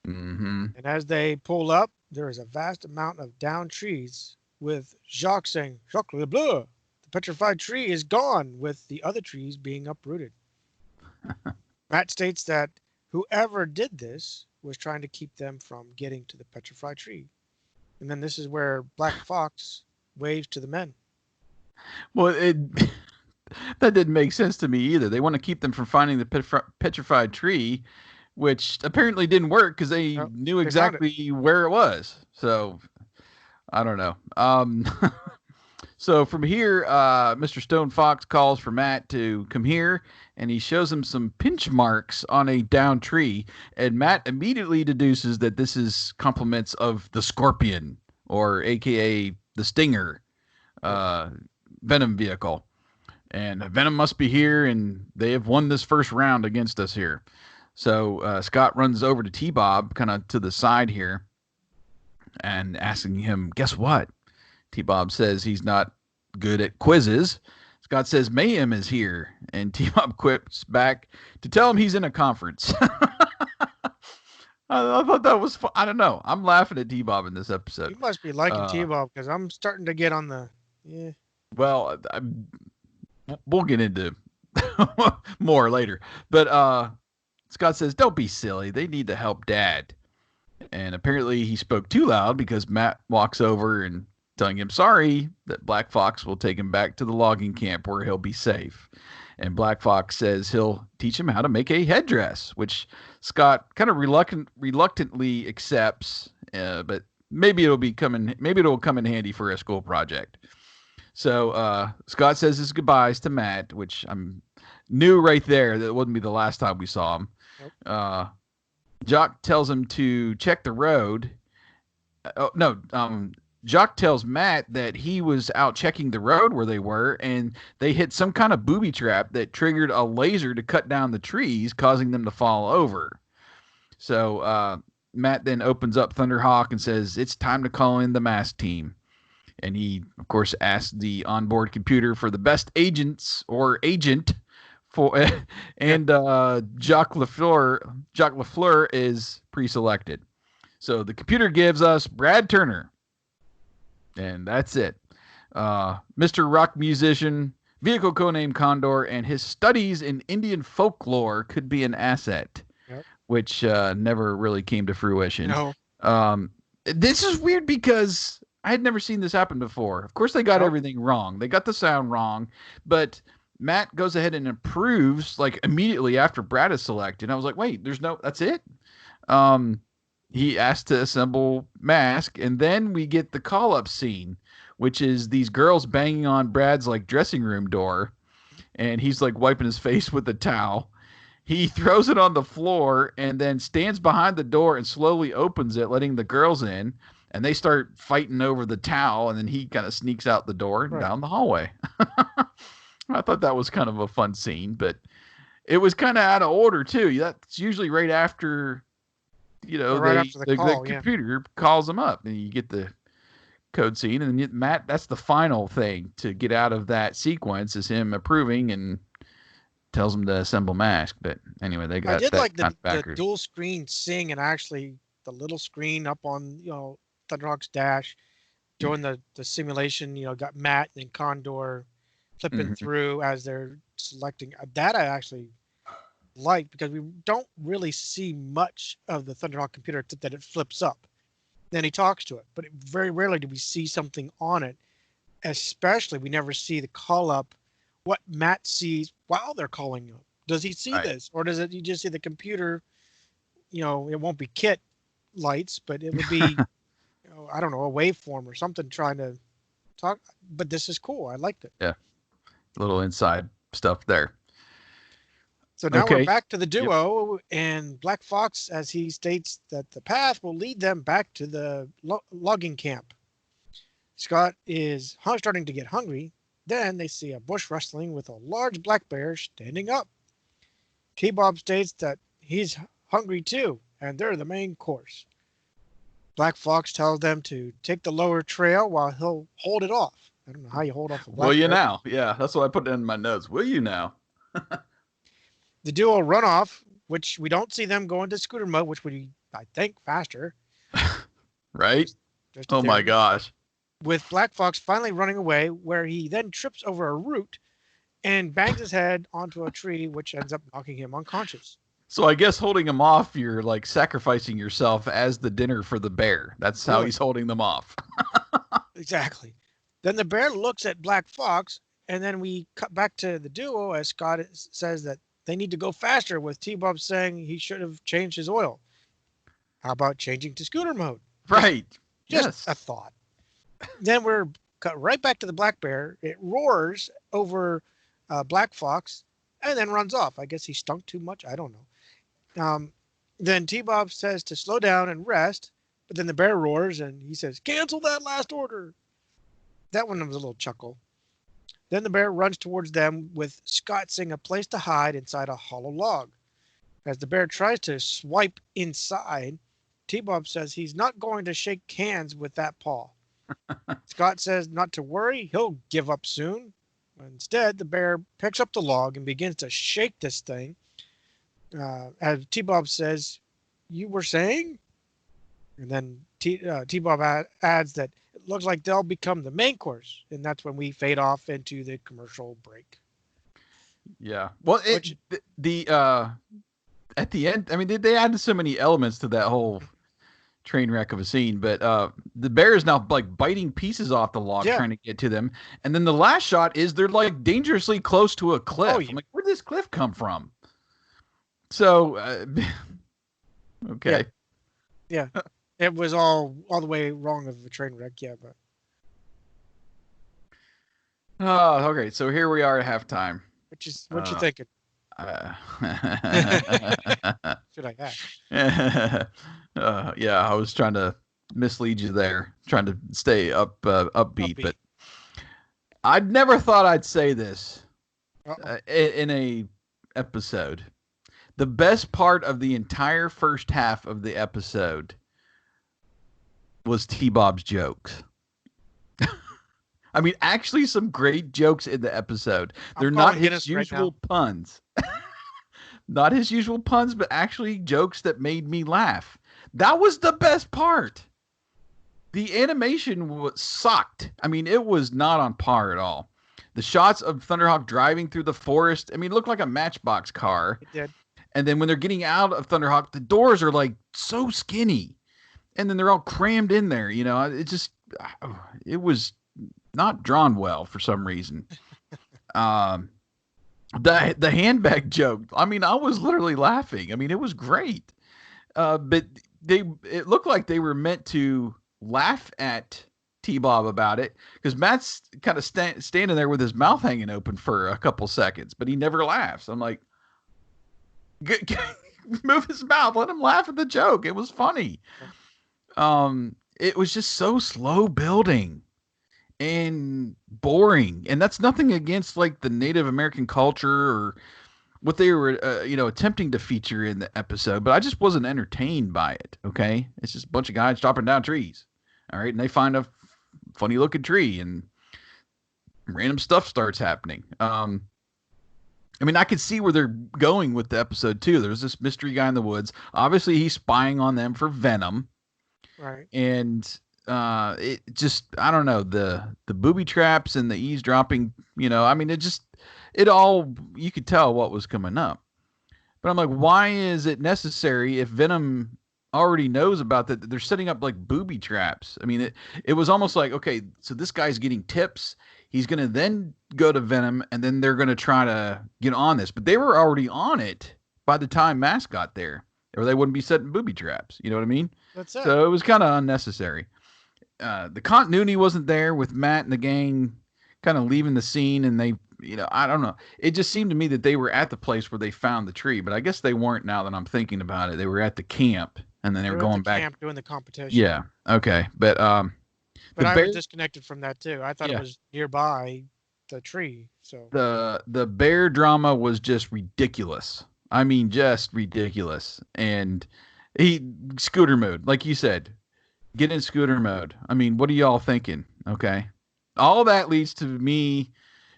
Mm-hmm. And as they pull up, there is a vast amount of downed trees, with Jacques saying, Jacques LaFleur, the petrified tree is gone, with the other trees being uprooted. Matt states that whoever did this was trying to keep them from getting to the petrified tree. And then this is where Black Fox waves to the men. Well, that didn't make sense to me either. They want to keep them from finding the petrified tree, which apparently didn't work because they Oh, knew they found it. exactly where it was. So I don't know. So from here, Mr. Stone Fox calls for Matt to come here, and he shows him some pinch marks on a downed tree. And Matt immediately deduces that this is compliments of the Scorpion, or AKA the Stinger, Right. uh, Venom vehicle. And Venom must be here, and they have won this first round against us here. So Scott runs over to T-Bob, kind of to the side here, and asking him, guess what? T-Bob says he's not good at quizzes. Scott says Mayhem is here, and T-Bob quips back to tell him he's in a conference. I thought that was fun. I don't know. I'm laughing at T-Bob in this episode. You must be liking Uh, T-Bob because I'm starting to get on the. Yeah. well, we'll get into more later. But Scott says, don't be silly. They need to help Dad. And apparently he spoke too loud because Matt walks over and telling him sorry that Black Fox will take him back to the logging camp where he'll be safe. And Black Fox says he'll teach him how to make a headdress, which Scott kind of reluctantly accepts, but maybe it'll come in handy for a school project. So Scott says his goodbyes to Matt, which I'm knew right there that it wouldn't be the last time we saw him. Nope. Jock tells him to check the road. Oh no, Jock tells Matt that he was out checking the road where they were, and they hit some kind of booby trap that triggered a laser to cut down the trees, causing them to fall over. So Matt then opens up Thunderhawk and says, it's time to call in the M.A.S.K team. And he, of course, asks the onboard computer for the best agent for, and Jacques LaFleur is pre-selected. So the computer gives us Brad Turner, and that's it. Mr. Rock musician, vehicle codename Condor, and his studies in Indian folklore could be an asset, Yep. which never really came to fruition. No. This is weird because I had never seen this happen before. Of course, they got Nope. everything wrong. They got the sound wrong, but Matt goes ahead and improves like immediately after Brad is selected. And I was like, wait, that's it. He asked to assemble M.A.S.K, and then we get the call-up scene, which is these girls banging on Brad's like dressing room door, and he's like wiping his face with a towel. He throws it on the floor and then stands behind the door and slowly opens it, letting the girls in, and they start fighting over the towel, and then he kind of sneaks out the door and Right. down the hallway. I thought that was kind of a fun scene, but it was kind of out of order too. That's usually right after, Right after the the call, yeah. computer calls them up and you get the code scene. And Matt, that's the final thing to get out of that sequence is him approving and tells him to assemble M.A.S.K. But anyway, they I got did that like kind of the backwards. dual screen seeing and actually the little screen up on Thunderhawk's dash doing the simulation. Got Matt and Condor flipping Mm-hmm. through as they're selecting. That I actually like because we don't really see much of the Thunderhawk computer except that it flips up. Then he talks to it, but very rarely do we see something on it. Especially, we never see the call up. What Matt sees while they're calling up. Does he see Right. this, or does it? You just see the computer? It won't be kit lights, but it would be, I don't know, a waveform or something trying to talk. But this is cool. I liked it. Yeah. Little inside stuff there. So now we're Okay. back to the Yep. duo, and Black Fox, as he states that the path will lead them back to the logging camp. Scott is starting to get hungry. Then they see a bush rustling with a large black bear standing up. T-Bob states that he's hungry too, and they're the main course. Black Fox tells them to take the lower trail while he'll hold it off. I don't know how you hold off a Will black you bear. now? Yeah, that's what I put in my notes. Will you now? The duo run off, which we don't see them go into scooter mode, which would be, I think, faster. Right? Just a Oh my theory. gosh. With Black Fox finally running away, where he then trips over a root and bangs his head onto a tree, which ends up knocking him unconscious. So I guess holding them off, you're like sacrificing yourself as the dinner for the bear. That's how Really? he's holding them off. Exactly. Then the bear looks at Black Fox, and then we cut back to the duo as Scott says that they need to go faster, with T-Bob saying he should have changed his oil. How about changing to scooter mode? Just, Right. just Yes. a thought. Then we're cut right back to the black bear. It roars over Black Fox and then runs off. I guess he stunk too much. I don't know. Then T-Bob says to slow down and rest, but then the bear roars and he says, "Cancel that last order." That one was a little chuckle. Then the bear runs towards them with Scott seeing a place to hide inside a hollow log. As the bear tries to swipe inside, T-Bob says he's not going to shake hands with that paw. Scott says not to worry, he'll give up soon. Instead, the bear picks up the log and begins to shake this thing. As T-Bob says, "You were saying?" And then T-Bob adds that it looks like they'll become the main course. And that's when we fade off into the commercial break. Yeah. Well, Which, the at the end, I mean, they added so many elements to that whole train wreck of a scene, but the bear is now like biting pieces off the log yeah. trying to get to them. And then the last shot is they're like dangerously close to a cliff. Oh, yeah. I'm like, where'd this cliff come from? So, okay. Yeah. It was all the way wrong of a train wreck. Yeah. But Oh, okay. So here we are at halftime. what you Uh, thinking? uh, Should I ask? yeah, I was trying to mislead you there, trying to stay upbeat, but I'd never thought I'd say this in a episode. The best part of the entire first half of the episode was T-Bob's jokes. I mean, actually, some great jokes in the episode. They're not his usual puns. Not his usual puns, but actually jokes that made me laugh. That was the best part. The animation sucked. I mean, it was not on par at all. The shots of Thunderhawk driving through the forest, I mean, it looked like a Matchbox car. It did. And then when they're getting out of Thunderhawk, the doors are like so skinny. And then they're all crammed in there. You know, it was not drawn well for some reason. The handbag joke. I mean, I was literally laughing. I mean, it was great. But it looked like they were meant to laugh at T-Bob about it because Matt's kind of standing there with his mouth hanging open for a couple seconds, but he never laughs. I'm like, move his mouth, let him laugh at the joke. It was funny. It was just so slow building and boring, and that's nothing against like the Native American culture or what they were, attempting to feature in the episode, but I just wasn't entertained by it. Okay, it's just a bunch of guys chopping down trees. All right, and they find a funny looking tree, and random stuff starts happening. I mean, I could see where they're going with the episode too. There's this mystery guy in the woods. Obviously, he's spying on them for Venom, Right. and it just, I don't know, the booby traps and the eavesdropping. I mean, it all, you could tell what was coming up. But I'm like, why is it necessary if Venom already knows about that? They're setting up like booby traps. I mean, it was almost like, okay, so this guy's getting tips. He's going to then go to Venom, and then they're going to try to get on this. But they were already on it by the time M.A.S.K got there, or they wouldn't be setting booby traps. You know what I mean? That's it. So it was kind of unnecessary. The continuity wasn't there with Matt and the gang kind of leaving the scene, and they, I don't know. It just seemed to me that they were at the place where they found the tree, but I guess they weren't now that I'm thinking about it. They were at the camp, and then they were at going the back. camp doing the competition. Yeah. Okay. But But I bear, was disconnected from that too. I thought yeah, it was nearby the tree. So the bear drama was just ridiculous. I mean, just ridiculous. And scooter mode, like you said, get in scooter mode. I mean, what are y'all thinking? Okay. All that leads to me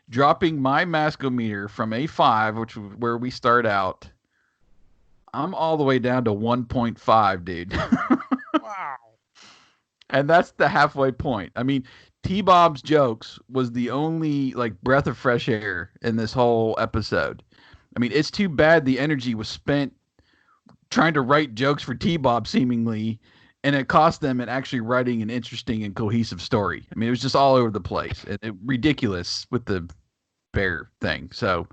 dropping my maskometer from a 5, which is where we start out. I'm all the way down to 1.5, dude. wow. And that's the halfway point. I mean, T-Bob's jokes was the only like breath of fresh air in this whole episode. I mean, it's too bad the energy was spent trying to write jokes for T-Bob seemingly, and it cost them in actually writing an interesting and cohesive story. I mean, it was just all over the place. Ridiculous with the bear thing. So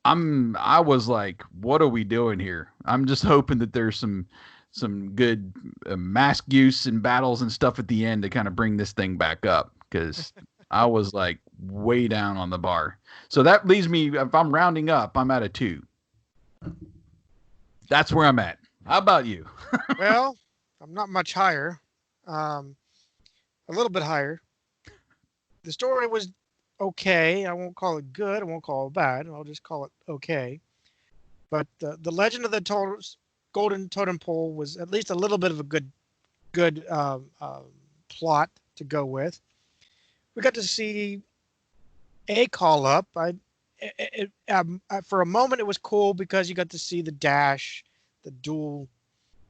I was like, what are we doing here? I'm just hoping that there's some good mask use and battles and stuff at the end to kind of bring this thing back up, because I was like way down on the bar. So that leaves me, if I'm rounding up, I'm at a 2. That's where I'm at. How about you? Well, I'm not much higher. A little bit higher. The story was okay. I won't call it good. I won't call it bad. I'll just call it okay. But the Legend of the Golden Totem Pole was at least a little bit of a good plot to go with. We got to see a call up. For a moment, it was cool because you got to see the dash, the dual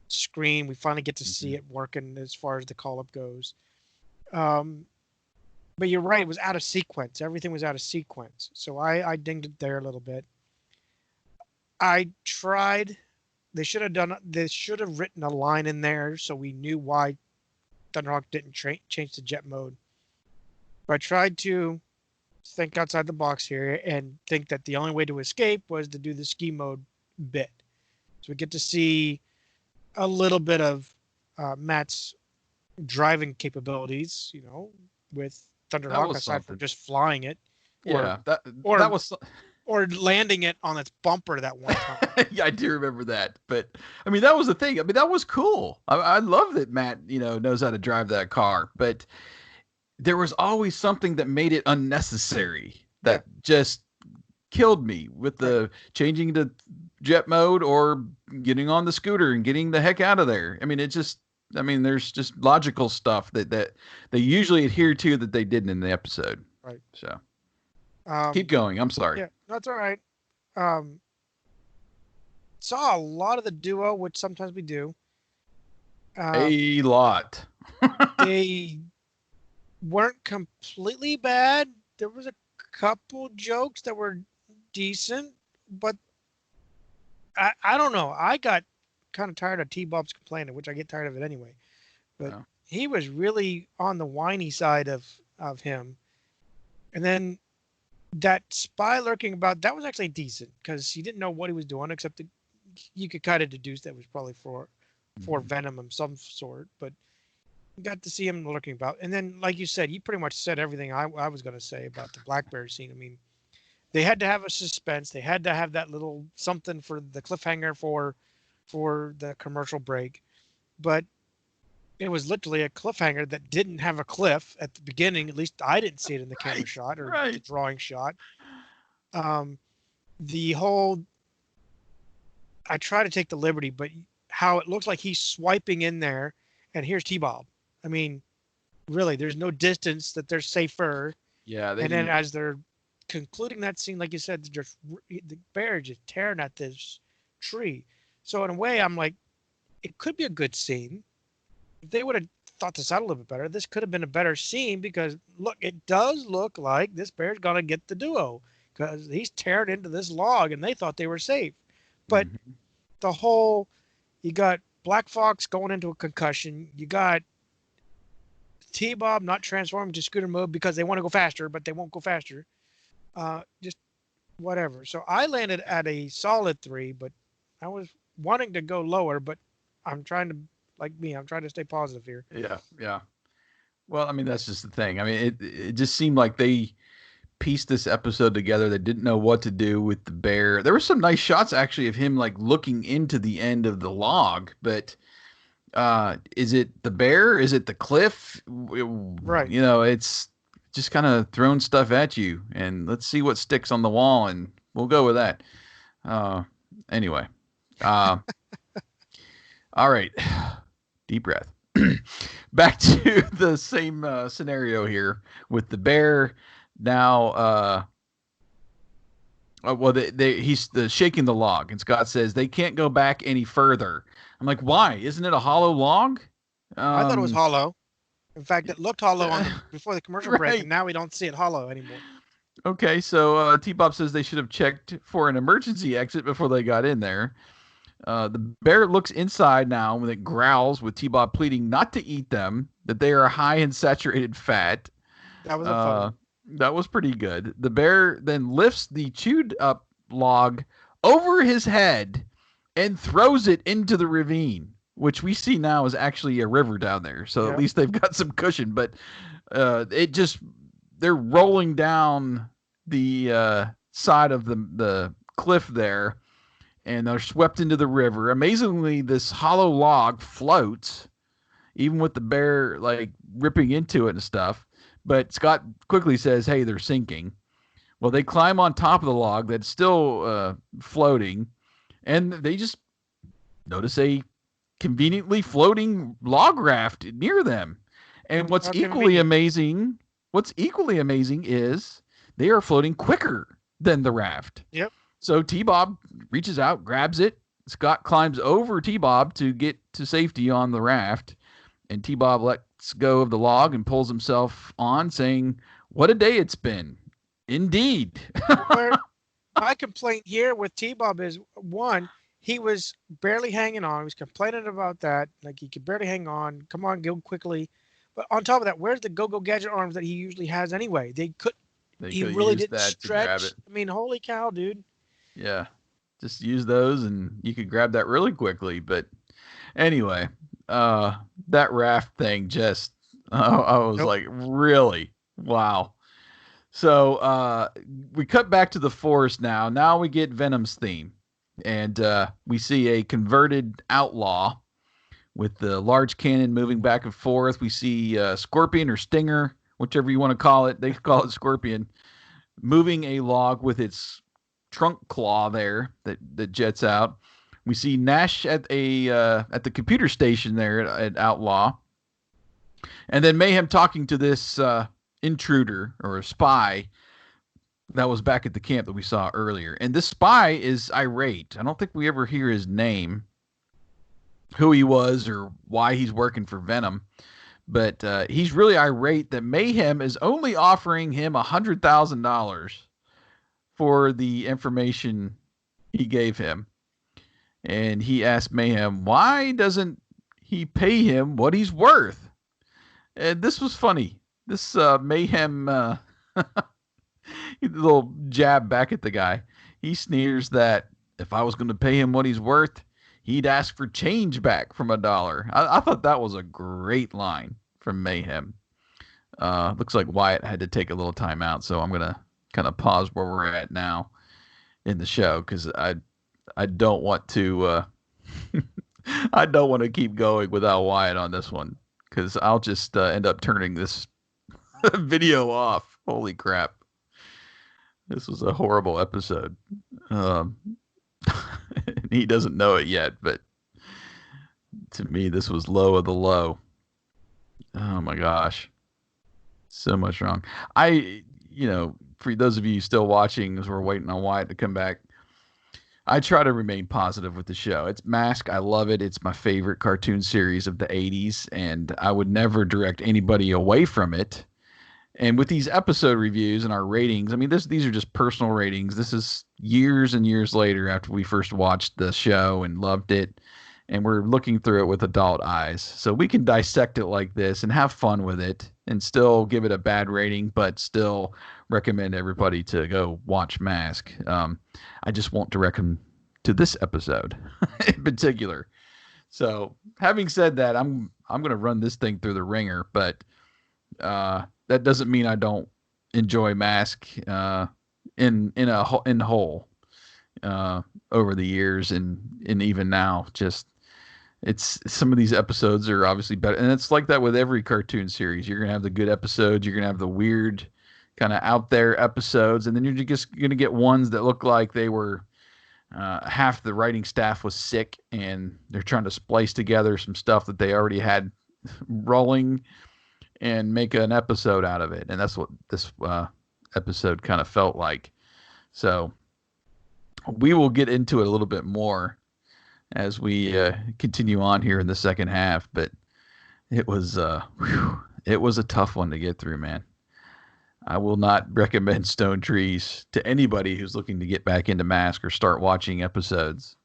screen. We finally get to see it working as far as the call up goes. But you're right, it was out of sequence. Everything was out of sequence. So I dinged it there a little bit. I tried. They should have written a line in there so we knew why Thunderhawk didn't change to jet mode. But I tried to think outside the box here and think that the only way to escape was to do the ski mode bit. So we get to see a little bit of Matt's driving capabilities, with Thunderhawk, aside from just flying it. That was. Or landing it on its bumper that one time. Yeah, I do remember that. But I mean, that was the thing. I mean, that was cool. I love that Matt, knows how to drive that car. But there was always something that made it unnecessary that just killed me with the changing to jet mode or getting on the scooter and getting the heck out of there. I mean, there's just logical stuff that they usually adhere to that they didn't in the episode. Right. So keep going. I'm sorry. Yeah, that's all right. Saw a lot of the duo, which sometimes we do. A lot. They weren't completely bad. There was a couple jokes that were decent, but I don't know. I got kind of tired of T-Bob's complaining, which I get tired of it anyway. But he was really on the whiny side of him. And then that spy lurking about, that was actually decent because he didn't know what he was doing, except that you could kind of deduce that was probably for Venom of some sort. But you got to see him lurking about. And then, like you said, you pretty much said everything I was going to say about the Blackberry scene. I mean, they had to have a suspense. They had to have that little something for the cliffhanger for the commercial break. But it was literally a cliffhanger that didn't have a cliff at the beginning. At least I didn't see it in the camera shot or the drawing shot. The whole I try to take the liberty, but how it looks like he's swiping in there, and here's T-Bob. I mean, really, there's no distance that they're safer. Yeah, they And then didn't. as they're concluding that scene, like you said, just the bear just tearing at this tree. So in a way, I'm like, it could be a good scene. If they would have thought this out a little bit better, this could have been a better scene because look, it does look like this bear's gonna get the duo because he's tearing into this log and they thought they were safe. But Mhm. the whole, you got Black Fox going into a concussion, you got T-Bob not transforming to scooter mode because they want to go faster, but they won't go faster. Just whatever. So I landed at a solid 3, but I was wanting to go lower, but I'm trying to, like me, I'm trying to stay positive here. Yeah, yeah. Well, I mean, that's just the thing. I mean, it just seemed like they pieced this episode together. They didn't know what to do with the bear. There were some nice shots actually of him like looking into the end of the log, but is it the bear? Is it the cliff? Right. You know, it's just kind of throwing stuff at you, and let's see what sticks on the wall, and we'll go with that. Uh, anyway, uh, all right, deep breath. Back to the same scenario here with the bear. Now, well, he's shaking the log, and Scott says they can't go back any further. I'm like, why? Isn't it a hollow log? I thought it was Um, hollow. In fact, it looked hollow on the before the commercial break, right. and now we don't see it hollow anymore. Okay, so T-Bob says they should have checked for an emergency exit before they got in there. The bear looks inside now when it growls, with T-Bob pleading not to eat them, that they are high in saturated fat. That was a funny Uh, one. that was pretty good. The bear then lifts the chewed up log over his head and throws it into the ravine, which we see now is actually a river down there. So at Yep. least they've got some cushion, but it just, they're rolling down the side of the cliff there, and they're swept into the river. Amazingly, this hollow log floats, even with the bear like ripping into it and stuff. But Scott quickly says, "Hey, they're sinking." Well, they climb on top of the log that's still floating, and they just notice a conveniently floating log raft near them. And How convenient. what's equally amazing is they are floating quicker than the raft. Yep. So T-Bob reaches out, grabs it. Scott climbs over T-Bob to get to safety on the raft, and T-Bob lets go of the log and pulls himself on, saying, "What a day it's been." Indeed. Where my complaint here with T-Bob is one, he was barely hanging on. He was complaining about that, like he could barely hang on. Come on, go quickly. But on top of that, where's the go-go gadget arms that he usually has anyway? They could. They He could have really used didn't that to grab stretch. it. I mean, holy cow, dude. Yeah. Just use those and you could grab that really quickly. But anyway, uh that raft thing just I was Nope. like, really? Wow. So we cut back to the forest now. Now we get Venom's theme. And we see a converted outlaw with the large cannon moving back and forth. We see Scorpion or Stinger, whichever you want to call it. They call it Scorpion, moving a log with its trunk claw there that jets out. We see Nash at the computer station there at Outlaw, and then Mayhem talking to this intruder or spy that was back at the camp that we saw earlier. And this spy is irate. I don't think we ever hear his name, who he was, or why he's working for Venom. But he's really irate that Mayhem is only offering him $100,000 for the information he gave him. And he asked Mayhem, why doesn't he pay him what he's worth? And this was funny. This Mayhem little jab back at the guy. He sneers that if I was going to pay him what he's worth, he'd ask for change back from $1. I thought that was a great line from Mayhem. Looks like Wyatt had to take a little time out, so I'm going to kind of pause where we're at now in the show because I don't want to I don't want to keep going without Wyatt on this one because I'll just end up turning this video off. Holy crap! This was a horrible episode. He doesn't know it yet, but to me, this was low of the low. Oh my gosh. So much wrong. For those of you still watching, as we're waiting on Wyatt to come back, I try to remain positive with the show. It's Mask. I love it. It's my favorite cartoon series of the 80s, and I would never direct anybody away from it. And with these episode reviews and our ratings, I mean, these are just personal ratings. This is years and years later after we first watched the show and loved it, and we're looking through it with adult eyes. So we can dissect it like this and have fun with it and still give it a bad rating, but still recommend everybody to go watch Mask. I just won't direct them to this episode in particular. So having said that, I'm going to run this thing through the ringer, but that doesn't mean I don't enjoy Mask in whole over the years and even now. Just it's some of these episodes are obviously better, and it's like that with every cartoon series. You're gonna have the good episodes, you're gonna have the weird kind of out there episodes, and then you're just gonna get ones that look like they were half the writing staff was sick and they're trying to splice together some stuff that they already had rolling and make an episode out of it. And that's what this episode kind of felt like. So we will get into it a little bit more as we continue on here in the second half. But it was a tough one to get through, man. I will not recommend Stone Trees to anybody who's looking to get back into Mask or start watching episodes.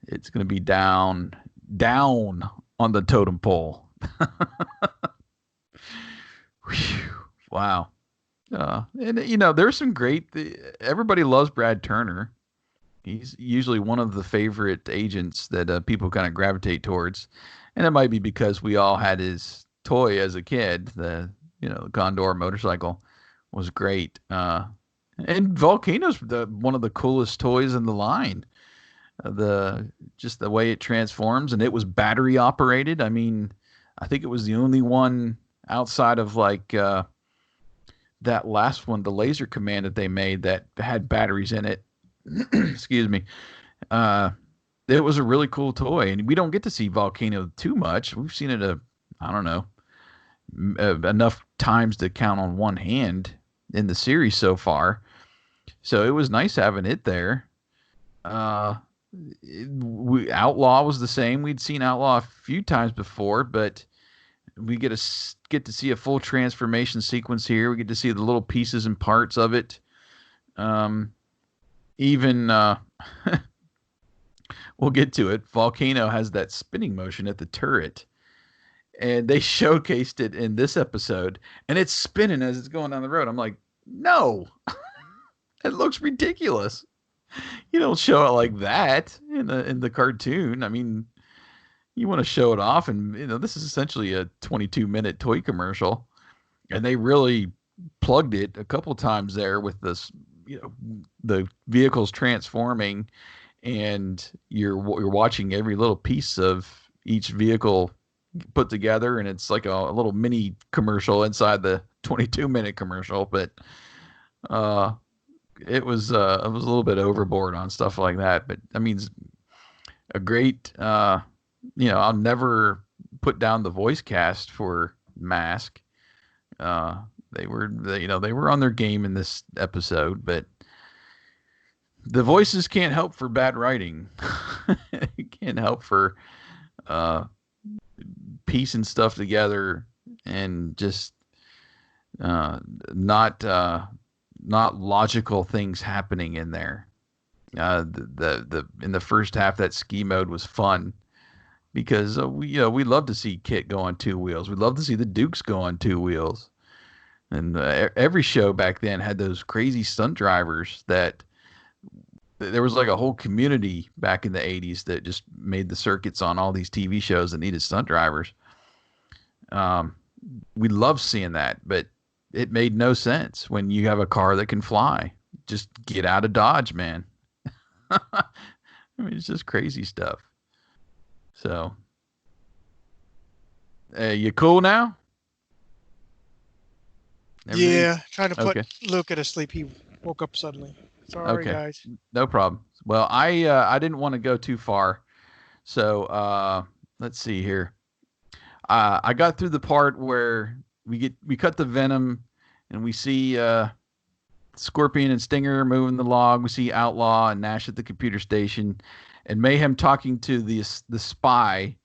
It's going to be down on the totem pole. Wow. And there's some great. Everybody loves Brad Turner. He's usually one of the favorite agents that people kind of gravitate towards, and it might be because we all had his toy as a kid. The Condor motorcycle was great. And Volcano's one of the coolest toys in the line. Just the way it transforms, and it was battery operated. I mean, I think it was the only one outside of like that last one, the Laser Command that they made that had batteries in it. Excuse me. It was a really cool toy, and we don't get to see Volcano too much. We've seen it I don't know, enough times to count on one hand in the series so far. So it was nice having it there. Outlaw was the same. We'd seen Outlaw a few times before, but we get to see a full transformation sequence here. We get to see the little pieces and parts of it. Even we'll get to it. Volcano has that spinning motion at the turret, and they showcased it in this episode, and it's spinning as it's going down the road. I'm like, no, it looks ridiculous. You don't show it like that in the cartoon. I mean, you want to show it off, and this is essentially a 22-minute toy commercial, and they really plugged it a couple times there with this, the vehicles transforming, and you're watching every little piece of each vehicle put together, and it's like a little mini commercial inside the 22-minute commercial. But it was a little bit overboard on stuff like that. But I mean, a great I'll never put down the voice cast for Mask. They were on their game in this episode, but the voices can't help for bad writing. It can't help for piecing stuff together and just not logical things happening in there. In the first half, that ski mode was fun because we love to see Kit go on two wheels. We love to see the Dukes go on two wheels. And every show back then had those crazy stunt drivers that there was like a whole community back in the 80s that just made the circuits on all these TV shows that needed stunt drivers. We love seeing that, but it made no sense when you have a car that can fly. Just get out of Dodge, man. I mean, it's just crazy stuff. So, you cool now? Yeah, trying to put Luke to sleep. He woke up suddenly. Sorry, Okay, guys. no problem. Well, I didn't want to go too far, so let's see here. I got through the part where we cut the Venom, and we see Scorpion and Stinger moving the log. We see Outlaw and Nash at the computer station, and Mayhem talking to the spy,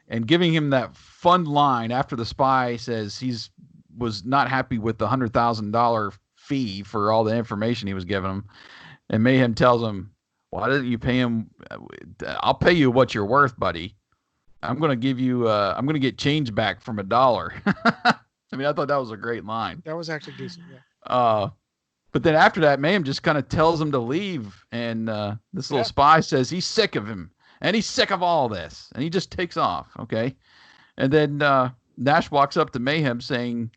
and giving him that fun line after the spy says he's was not happy with the $100,000 fee for all the information he was giving him, and Mayhem tells him, "Why didn't you pay him? I'll pay you what you're worth, buddy. I'm gonna give you. I'm gonna get change back from $1." I mean, I thought that was a great line. That was actually decent. Yeah. But then after that, Mayhem just kind of tells him to leave, and this little spy says he's sick of him, and he's sick of all this, and he just takes off. Okay, and then Nash walks up to Mayhem saying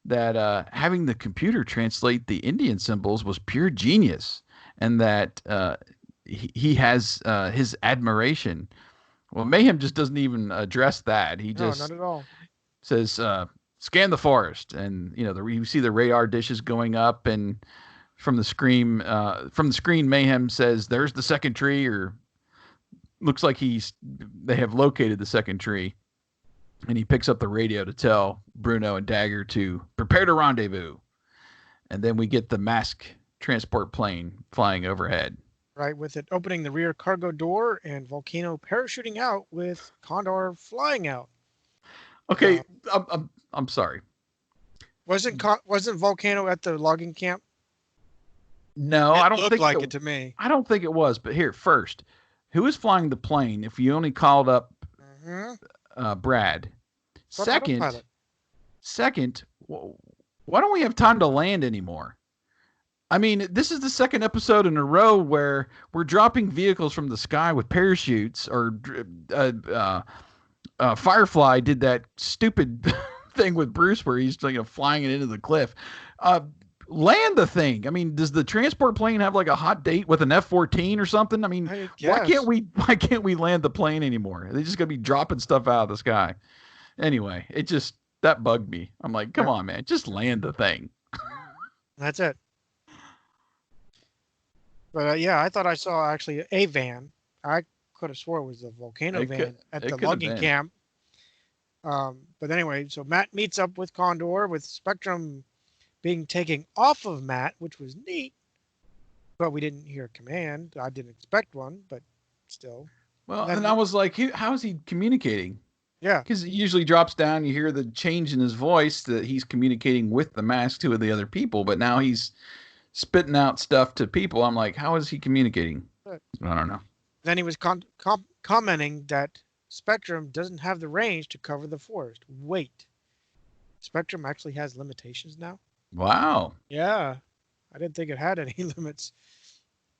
that having the computer translate the Indian symbols was pure genius, and that he has his admiration. Well, Mayhem just doesn't even address that. He No, just not at all. says, "Scan the forest," and you see the radar dishes going up, and from the screen, Mayhem says, "There's the second tree," or looks like they have located the second tree, and he picks up the radio to tell Bruno and Dagger to prepare to rendezvous, and then we get the M.A.S.K transport plane flying overhead. Right, with it opening the rear cargo door and Volcano parachuting out with Condor flying out. Okay, I'm sorry. Wasn't Volcano at the logging camp? No, I don't think like it to me. I don't think it was. But here, first, who is flying the plane? If you only called up Brad. Second, why don't we have time to land anymore? I mean, this is the second episode in a row where we're dropping vehicles from the sky with parachutes, or Firefly did that stupid thing with Bruce where he's flying it into the cliff. Land the thing. I mean, does the transport plane have like a hot date with an F-14 or something? I mean, why can't we land the plane anymore? They're just gonna be dropping stuff out of the sky. Anyway, that bugged me. I'm like, come on, man, just land the thing. That's it. But I thought I saw actually a van. I could have swore it was a Volcano van at the logging camp. But anyway, so Matt meets up with Condor, with Spectrum being taken off of Matt, which was neat. But we didn't hear a command. I didn't expect one, but still. Well, and I was like, how is he communicating? Yeah. Because he usually drops down, you hear the change in his voice that he's communicating with the M.A.S.K to the other people, but now he's spitting out stuff to people. I'm like, how is he communicating? I don't know. Then he was commenting that Spectrum doesn't have the range to cover the forest. Wait. Spectrum actually has limitations now? Wow. Yeah. I didn't think it had any limits.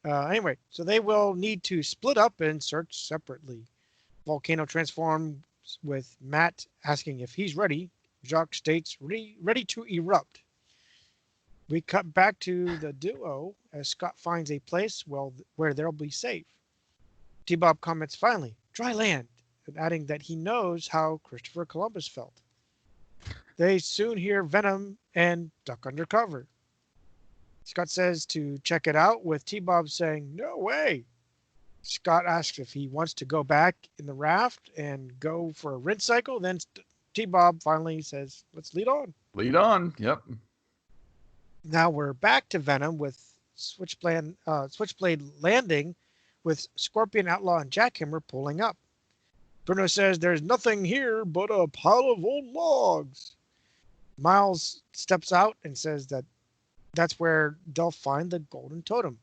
Anyway, so they will need to split up and search separately. Volcano transforms with Matt asking if he's ready. Jacques states, ready to erupt. We cut back to the duo as Scott finds a place where they'll be safe. T-Bob comments finally, dry land, and adding that he knows how Christopher Columbus felt. They soon hear Venom and duck under cover. Scott says to check it out, with T-Bob saying, no way. Scott asks if he wants to go back in the raft and go for a rinse cycle. Then T-Bob finally says, let's lead on. Lead on, yep. Now we're back to Venom with Switchblade landing, with Scorpion, Outlaw, and Jackhammer pulling up. Bruno says there's nothing here but a pile of old logs. Miles steps out and says that's where they'll find the golden totem.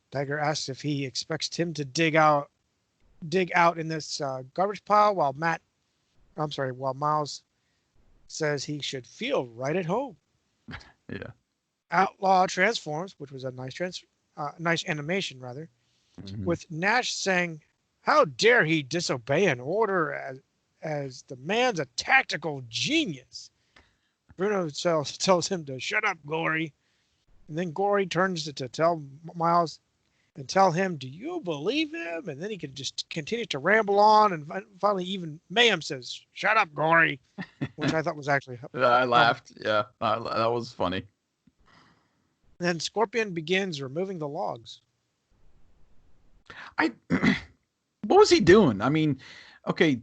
Dagger asks if he expects Tim to dig out in this garbage pile, while Miles says he should feel right at home. Yeah. Outlaw transforms, which was a nice animation, rather, with Nash saying, how dare he disobey an order as the man's a tactical genius. Bruno tells him to shut up, Gory. And then Gory turns to tell Miles and tell him, do you believe him? And then he can just continue to ramble on. And finally, even Mayhem says, shut up, Gory, which I thought was actually... I laughed. Yeah, that was funny. And then Scorpion begins removing the logs. I what was he doing? I mean, okay,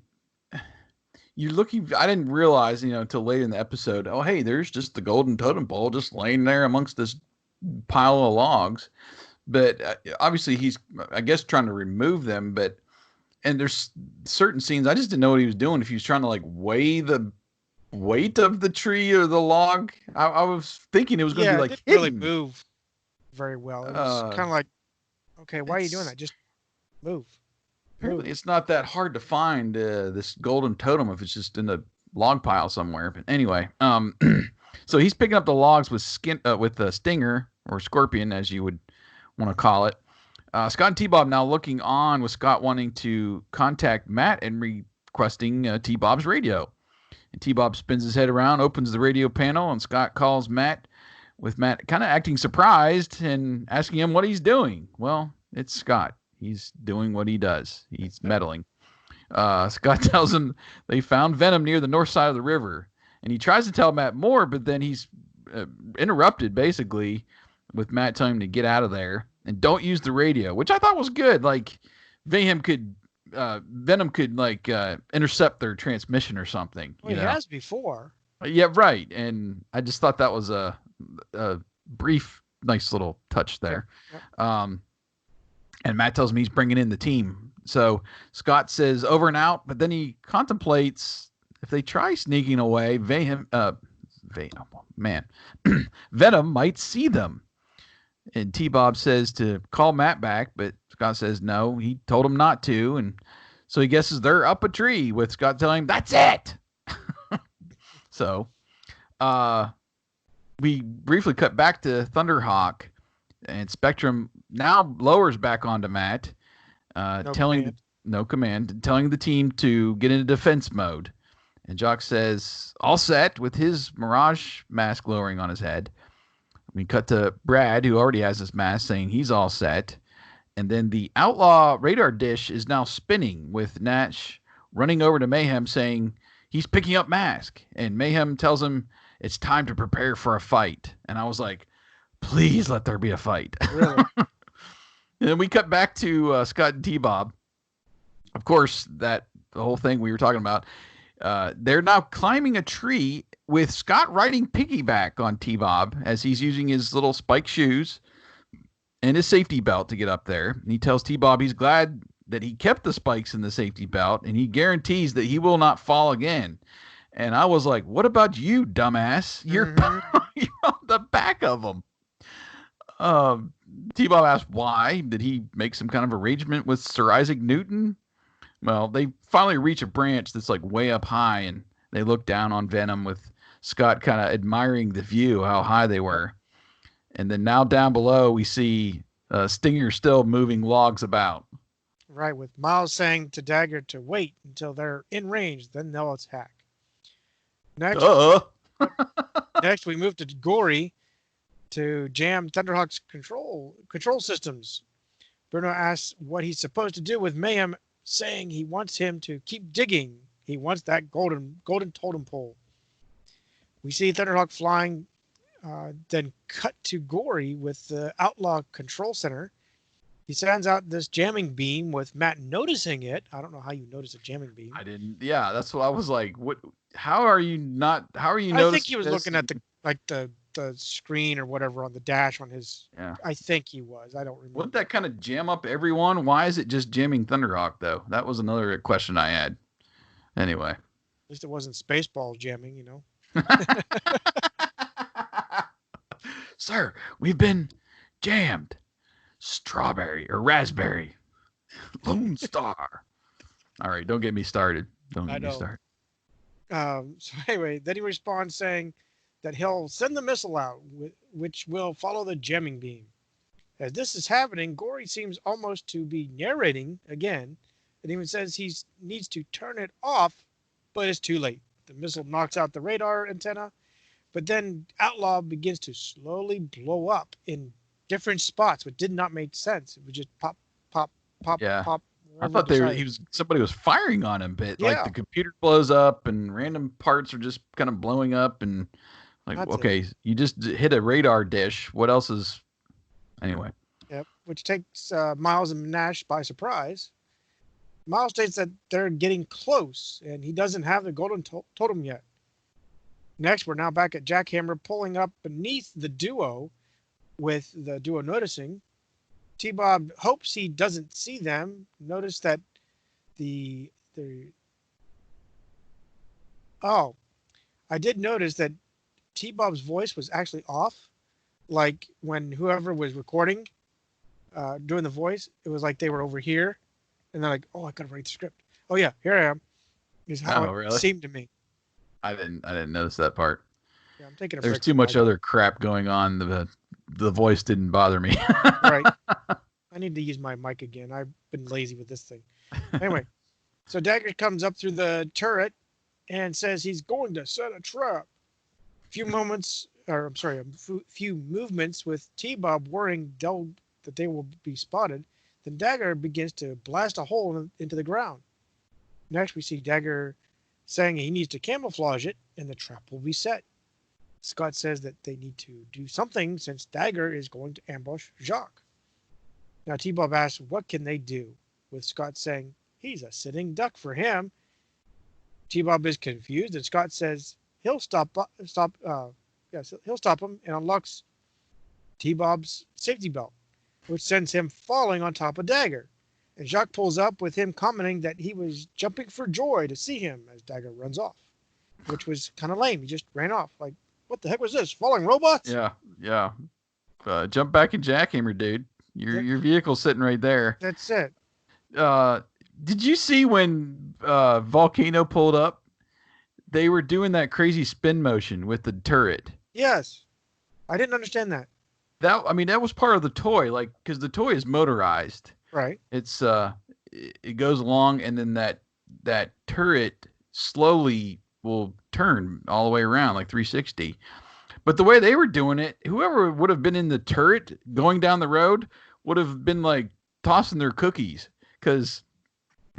you're looking. I didn't realize, until late in the episode. Oh, hey, there's just the golden totem pole just laying there amongst this pile of logs. But obviously, he's, I guess, trying to remove them. But and there's certain scenes I just didn't know what he was doing. If he was trying to like weigh the weight of the tree or the log, I was thinking it was going to be It like didn't hidden. really move very well. It was kind of like, okay, why are you doing that? Just move. Apparently, it's not that hard to find this golden totem if it's just in a log pile somewhere. But anyway, so he's picking up the logs with with a stinger or scorpion, as you would want to call it. Scott and T-Bob now looking on, with Scott wanting to contact Matt and requesting T-Bob's radio. And T-Bob spins his head around, opens the radio panel, and Scott calls Matt, with Matt kind of acting surprised and asking him what he's doing. Well, it's Scott. He's doing what he does. He's meddling. Scott tells him they found Venom near the north side of the river. And he tries to tell Matt more, but then he's interrupted, basically, with Matt telling him to get out of there and don't use the radio, which I thought was good. Like, Venom could like intercept their transmission or something. Well, he has before. Yeah, right. And I just thought that was a brief, nice little touch there. Yep. And Matt tells me he's bringing in the team. So Scott says over and out, but then he contemplates if they try sneaking away, Venom might see them. And T-Bob says to call Matt back, but Scott says no, he told him not to. And so he guesses they're up a tree, with Scott telling him, that's it. So we briefly cut back to Thunderhawk, and Spectrum now lowers back onto Matt, telling the team to get into defense mode. And Jacques says, all set, with his Mirage mask lowering on his head. We cut to Brad, who already has his mask, saying he's all set. And then the Outlaw radar dish is now spinning, with Nash running over to Mayhem saying he's picking up Mask. And Mayhem tells him it's time to prepare for a fight. And I was like, please let there be a fight. Really? And then we cut back to Scott and T-Bob. Of course, the whole thing we were talking about. They're now climbing a tree, with Scott riding piggyback on T-Bob as he's using his little spike shoes and his safety belt to get up there. And he tells T-Bob he's glad that he kept the spikes in the safety belt, and he guarantees that he will not fall again. And I was like, what about you, dumbass? You're, you're on the back of them. T-Bob asked why. Did he make some kind of arrangement with Sir Isaac Newton? Well, they finally reach a branch that's like way up high, and they look down on Venom, with Scott kind of admiring the view, how high they were. And then now down below, we see Stinger still moving logs about. Right, with Miles saying to Dagger to wait until they're in range, then they'll attack. Next, next we move to Gory to jam Thunderhawk's control systems. Bruno asks what he's supposed to do with Mayhem, saying he wants him to keep digging. He wants that golden totem pole. We see Thunderhawk flying, then cut to Gory with the Outlaw Control Center. He sends out this jamming beam, with Matt noticing it. I don't know how you notice a jamming beam. I didn't. Yeah, that's what I was like. What? How are you not? How are you? I think he was looking at the screen or whatever on the dash on his. Yeah. I think he was. I don't remember. Wouldn't that kind of jam up everyone? Why is it just jamming Thunderhawk though? That was another question I had. Anyway. At least it wasn't Spaceballs jamming, you know. Sir, we've been jammed. Strawberry or raspberry. Lone Star. All right, don't get me started. Don't get me started. So anyway, then he responds saying that he'll send the missile out, which will follow the jamming beam. As this is happening, Gory seems almost to be narrating again. It even says he needs to turn it off, but it's too late. The missile knocks out the radar antenna, but then Outlaw begins to slowly blow up in different spots, but did not make sense. It would just pop, pop, pop, pop. I thought somebody was firing on him, but like the computer blows up and random parts are just kind of blowing up, and Like, That's it. okay, you just hit a radar dish. What else is anyway? Yep. Which takes Miles and Nash by surprise. Miles states that they're getting close, and he doesn't have the golden totem yet. Next, we're now back at Jackhammer pulling up beneath the duo, with the duo noticing. T-Bob hopes he doesn't see them. Notice that the oh, I did notice that T-Bob's voice was actually off. Like when whoever was recording, doing the voice, it was like they were over here, and they're like, "Oh, I gotta write the script. Oh yeah, here I am." Is how Oh, it really? seemed to me. I didn't notice that part. Yeah, I'm taking a There's break too from much writing. other crap going on. The voice didn't bother me. Right. I need to use my mic again. I've been lazy with this thing. Anyway, so Dagger comes up through the turret and says he's going to set a trap. Few moments, or I'm sorry, few movements with T-Bob worrying that they will be spotted. Then Dagger begins to blast a hole into the ground. Next, we see Dagger saying he needs to camouflage it and the trap will be set. Scott says that they need to do something since Dagger is going to ambush Jacques. Now T-Bob asks what can they do, with Scott saying he's a sitting duck for him. T-Bob is confused and Scott says he'll stop he'll stop him and unlocks T-Bob's safety belt, which sends him falling on top of Dagger. And Jacques pulls up with him commenting that he was jumping for joy to see him as Dagger runs off, which was kind of lame. He just ran off. Like, what the heck was this? Falling robots? Yeah, yeah. Jump back in Jackhammer, dude. Yep, Your vehicle's sitting right there. that's it. Uh, did you see when Volcano pulled up? They were doing that crazy spin motion with the turret. Yes. I didn't understand that. That was part of the toy, like because the toy is motorized. Right. It goes along, and then that turret slowly will turn all the way around like 360. But the way they were doing it, whoever would have been in the turret going down the road would have been like tossing their cookies because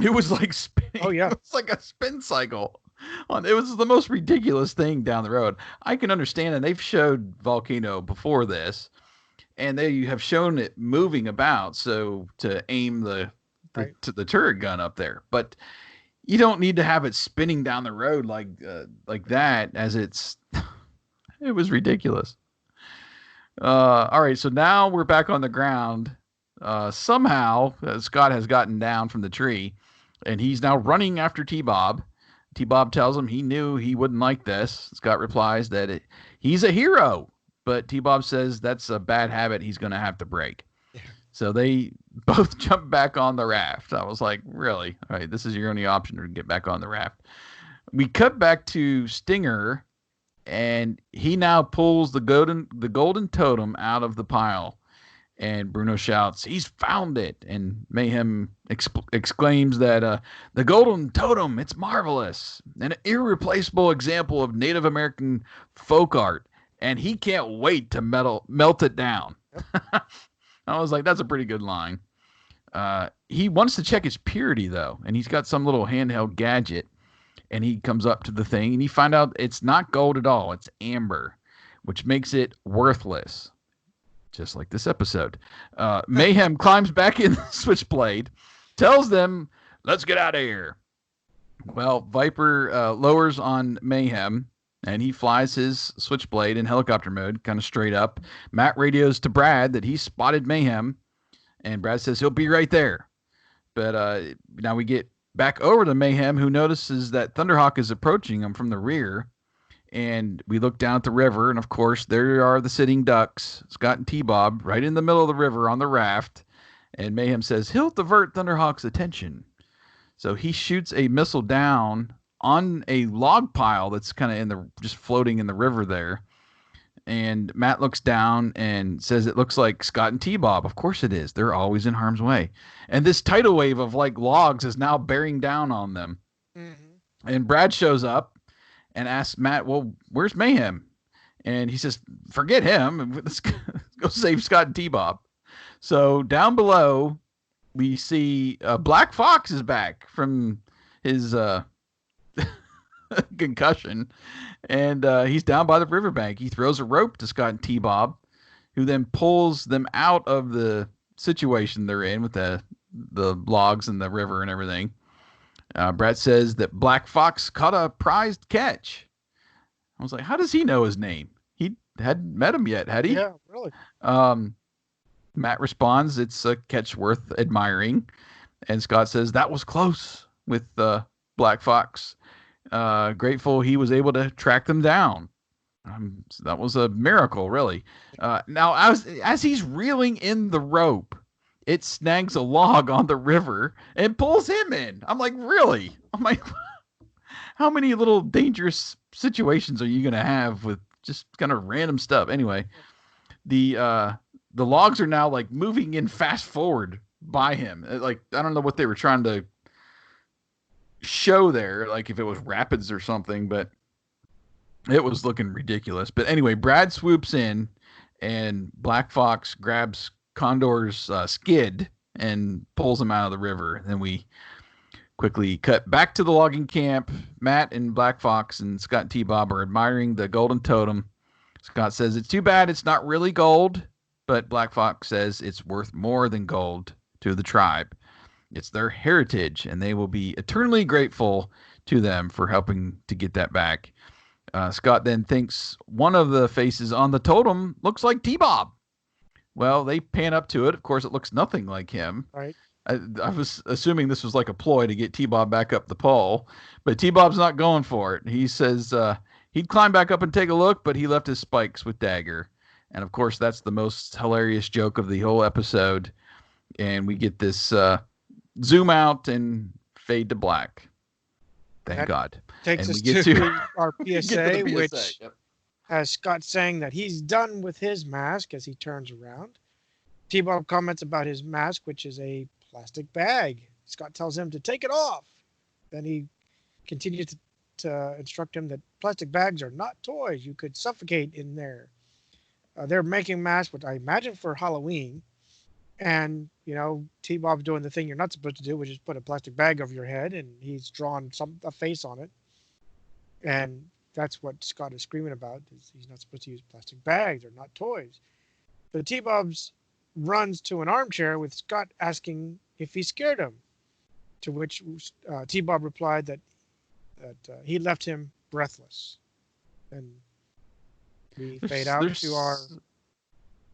it was like spinning. Oh, yeah. It was like a spin cycle. It was the most ridiculous thing down the road. I can understand, and they've showed Volcano before this, and they have shown it moving about so to aim Right. the turret gun up there. But you don't need to have it spinning down the road like that, as it was ridiculous. All right, so now we're back on the ground. Somehow Scott has gotten down from the tree, and he's now running after T-Bob. T-Bob tells him he knew he wouldn't like this. Scott replies that he's a hero, but T-Bob says that's a bad habit he's going to have to break. Yeah. So they both jump back on the raft. I was like, really? All right, this is your only option to get back on the raft. We cut back to Stinger, and he now pulls the golden totem out of the pile. And Bruno shouts, "He's found it!" And Mayhem exclaims that the golden totem, it's marvelous, an irreplaceable example of Native American folk art, and he can't wait to melt it down. Yep. I was like, that's a pretty good line. He wants to check its purity, though, and he's got some little handheld gadget, and he comes up to the thing, and he finds out it's not gold at all. It's amber, which makes it worthless. Just like this episode. Mayhem climbs back in the switchblade, tells them, let's get out of here. Well, Viper lowers on Mayhem, and he flies his switchblade in helicopter mode, kind of straight up. Matt radios to Brad that he spotted Mayhem, and Brad says he'll be right there. But now we get back over to Mayhem, who notices that Thunderhawk is approaching him from the rear. And we look down at the river, and of course, there are the sitting ducks, Scott and T-Bob, right in the middle of the river on the raft. And Mayhem says he'll divert Thunderhawk's attention. So he shoots a missile down on a log pile that's kind of just floating in the river there. And Matt looks down and says it looks like Scott and T-Bob. Of course it is. They're always in harm's way. And this tidal wave of like logs is now bearing down on them. Mm-hmm. And Brad shows up and asks Matt, well, where's Mayhem? And he says, forget him. Let's go save Scott and T-Bob. So down below, we see Black Fox is back from his concussion, and he's down by the riverbank. He throws a rope to Scott and T-Bob, who then pulls them out of the situation they're in with the logs and the river and everything. Brett says that Black Fox caught a prized catch. I was like, how does he know his name? He hadn't met him yet, had he? Yeah, really. Matt responds, it's a catch worth admiring. And Scott says, that was close with Black Fox. Grateful he was able to track them down. So that was a miracle, really. Now, as he's reeling in the rope, it snags a log on the river and pulls him in. I'm like, really? I'm like, how many little dangerous situations are you going to have with just kind of random stuff? Anyway, the logs are now like moving in fast forward by him. Like, I don't know what they were trying to show there, like if it was rapids or something, but it was looking ridiculous. But anyway, Brad swoops in and Black Fox grabs Condor's skid and pulls him out of the river. And then we quickly cut back to the logging camp. Matt and Black Fox and Scott and T-Bob are admiring the golden totem. Scott says it's too bad it's not really gold, but Black Fox says it's worth more than gold to the tribe. It's their heritage, and they will be eternally grateful to them for helping to get that back. Scott then thinks one of the faces on the totem looks like T-Bob. Well, they pan up to it. Of course, it looks nothing like him. Right. I was assuming this was like a ploy to get T-Bob back up the pole, but T-Bob's not going for it. He says he'd climb back up and take a look, but he left his spikes with Dagger. And, of course, that's the most hilarious joke of the whole episode. And we get this zoom out and fade to black. Thank God. Takes and us we get to our PSA, PSA, which yep. has Scott saying that he's done with his mask as he turns around. T-Bob comments about his mask, which is a plastic bag. Scott tells him to take it off. Then he continues to instruct him that plastic bags are not toys. You could suffocate in there. They're making masks, which I imagine for Halloween. And, you know, T-Bob's doing the thing you're not supposed to do, which is put a plastic bag over your head, and he's drawn a face on it. And that's what Scott is screaming about. He's not supposed to use plastic bags. They're not toys. But T-Bob's runs to an armchair with Scott asking if he scared him, to which T-Bob replied that he left him breathless. And we fade out to our...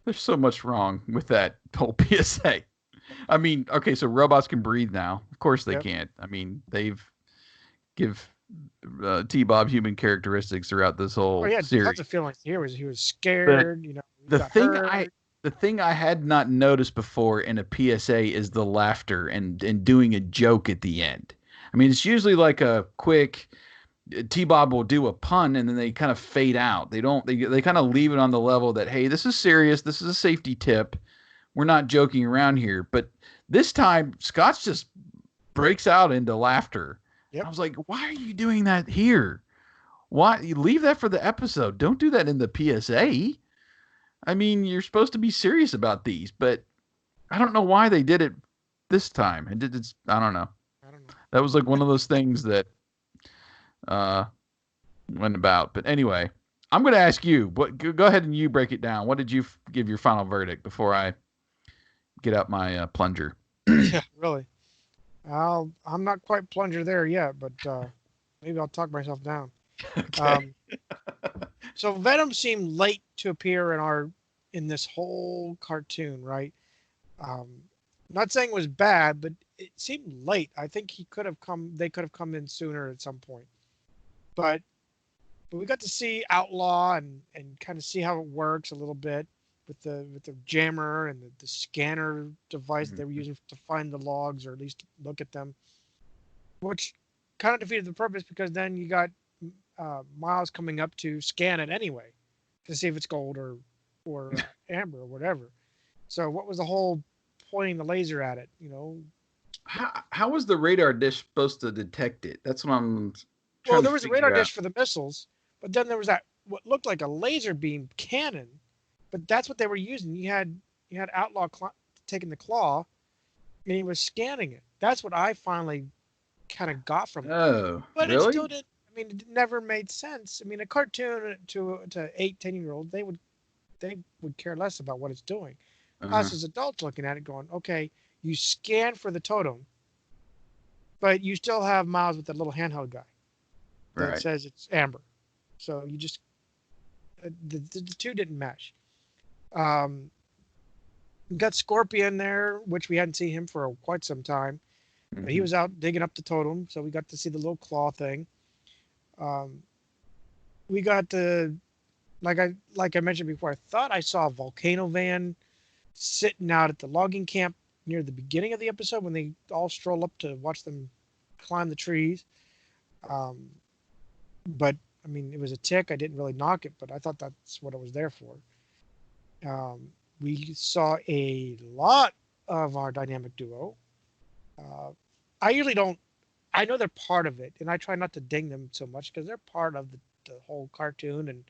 There's so much wrong with that whole PSA. I mean, okay, so robots can breathe now. Of course they can't. I mean, they've give T-Bob human characteristics throughout this whole series. Lots of feelings. He was scared. But the thing I had not noticed before in a PSA is the laughter and doing a joke at the end. I mean, it's usually like a quick. T-Bob will do a pun and then they kind of fade out. They kind of leave it on the level that, hey, this is serious. This is a safety tip. We're not joking around here. But this time, Scott's just breaks out into laughter. Yep. I was like, why are you doing that here? Why? You leave that for the episode. Don't do that in the PSA. I mean, you're supposed to be serious about these, but I don't know why they did it this time. I don't know. That was like one of those things that went about. But anyway, I'm going to ask you, go ahead and you break it down. What did you give your final verdict before I get out my plunger? Yeah, really. I'm not quite plunger there yet, but maybe I'll talk myself down. Okay. So Venom seemed late to appear in this whole cartoon, right? Not saying it was bad, but it seemed late. I think they could have come in sooner at some point. But we got to see Outlaw and kind of see how it works a little bit with the jammer and the scanner device they were using to find the logs, or at least look at them, which kind of defeated the purpose, because then you got Miles coming up to scan it anyway to see if it's gold or amber or whatever. So what was the whole pointing the laser at it? You know, how was the radar dish supposed to detect it? That's what I'm. Well, there was a radar dish for the missiles, but then there was that what looked like a laser beam cannon, but that's what they were using. You had Outlaw taking the claw, and he was scanning it. That's what I finally kind of got from it. Oh, but really? it still didn't. I mean, it never made sense. I mean, a cartoon to 8, 10-year-old, they would care less about what it's doing. Uh-huh. Us as adults looking at it, going, okay, you scan for the totem, but you still have Miles with that little handheld guy that Right. says it's amber. So you just the two didn't match. Um, we got Scorpion there, which we hadn't seen him for quite some time. But he Hmm. was out digging up the totem, so we got to see the little claw thing. Um, we got the like I mentioned before. I thought I saw a volcano van sitting out at the logging camp near the beginning of the episode when they all stroll up to watch them climb the trees. Um, but I mean, it was a tick. I didn't really knock it, but I thought that's what it was there for. We saw a lot of our dynamic duo. Uh, I usually don't. I know they're part of it, and I try not to ding them so much because they're part of the whole cartoon, and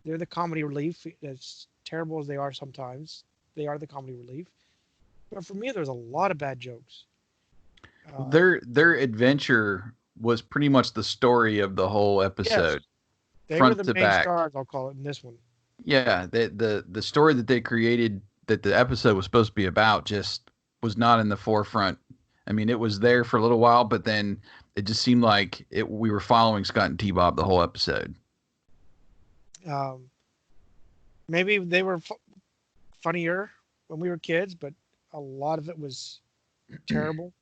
they're the comedy relief. As terrible as they are sometimes, they are the comedy relief. But for me, there's a lot of bad jokes. Uh, Their adventure was pretty much the story of the whole yes, episode, they were front the to main back. stars. I'll call it in this one. Yeah, the story that they created that the episode was supposed to be about just was not in the forefront. I mean, it was there for a little while, but then it just seemed like we were following Scott and T Bob the whole episode. Um, Maybe they were funnier when we were kids, but a lot of it was terrible.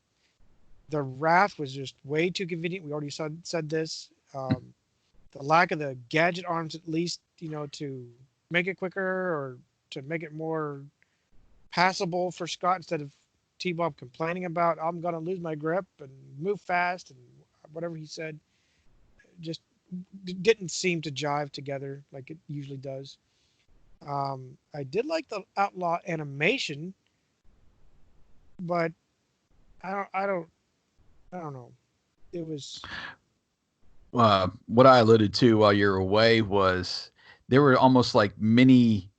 The wrath was just way too convenient. We already said this. The lack of the gadget arms, at least, to make it quicker or to make it more passable for Scott instead of T Bob complaining about, I'm going to lose my grip and move fast and whatever he said, just didn't seem to jive together like it usually does. I did like the outlaw animation, but I don't, I don't, I don't know. It was, What I alluded to while you're away was there were almost like mini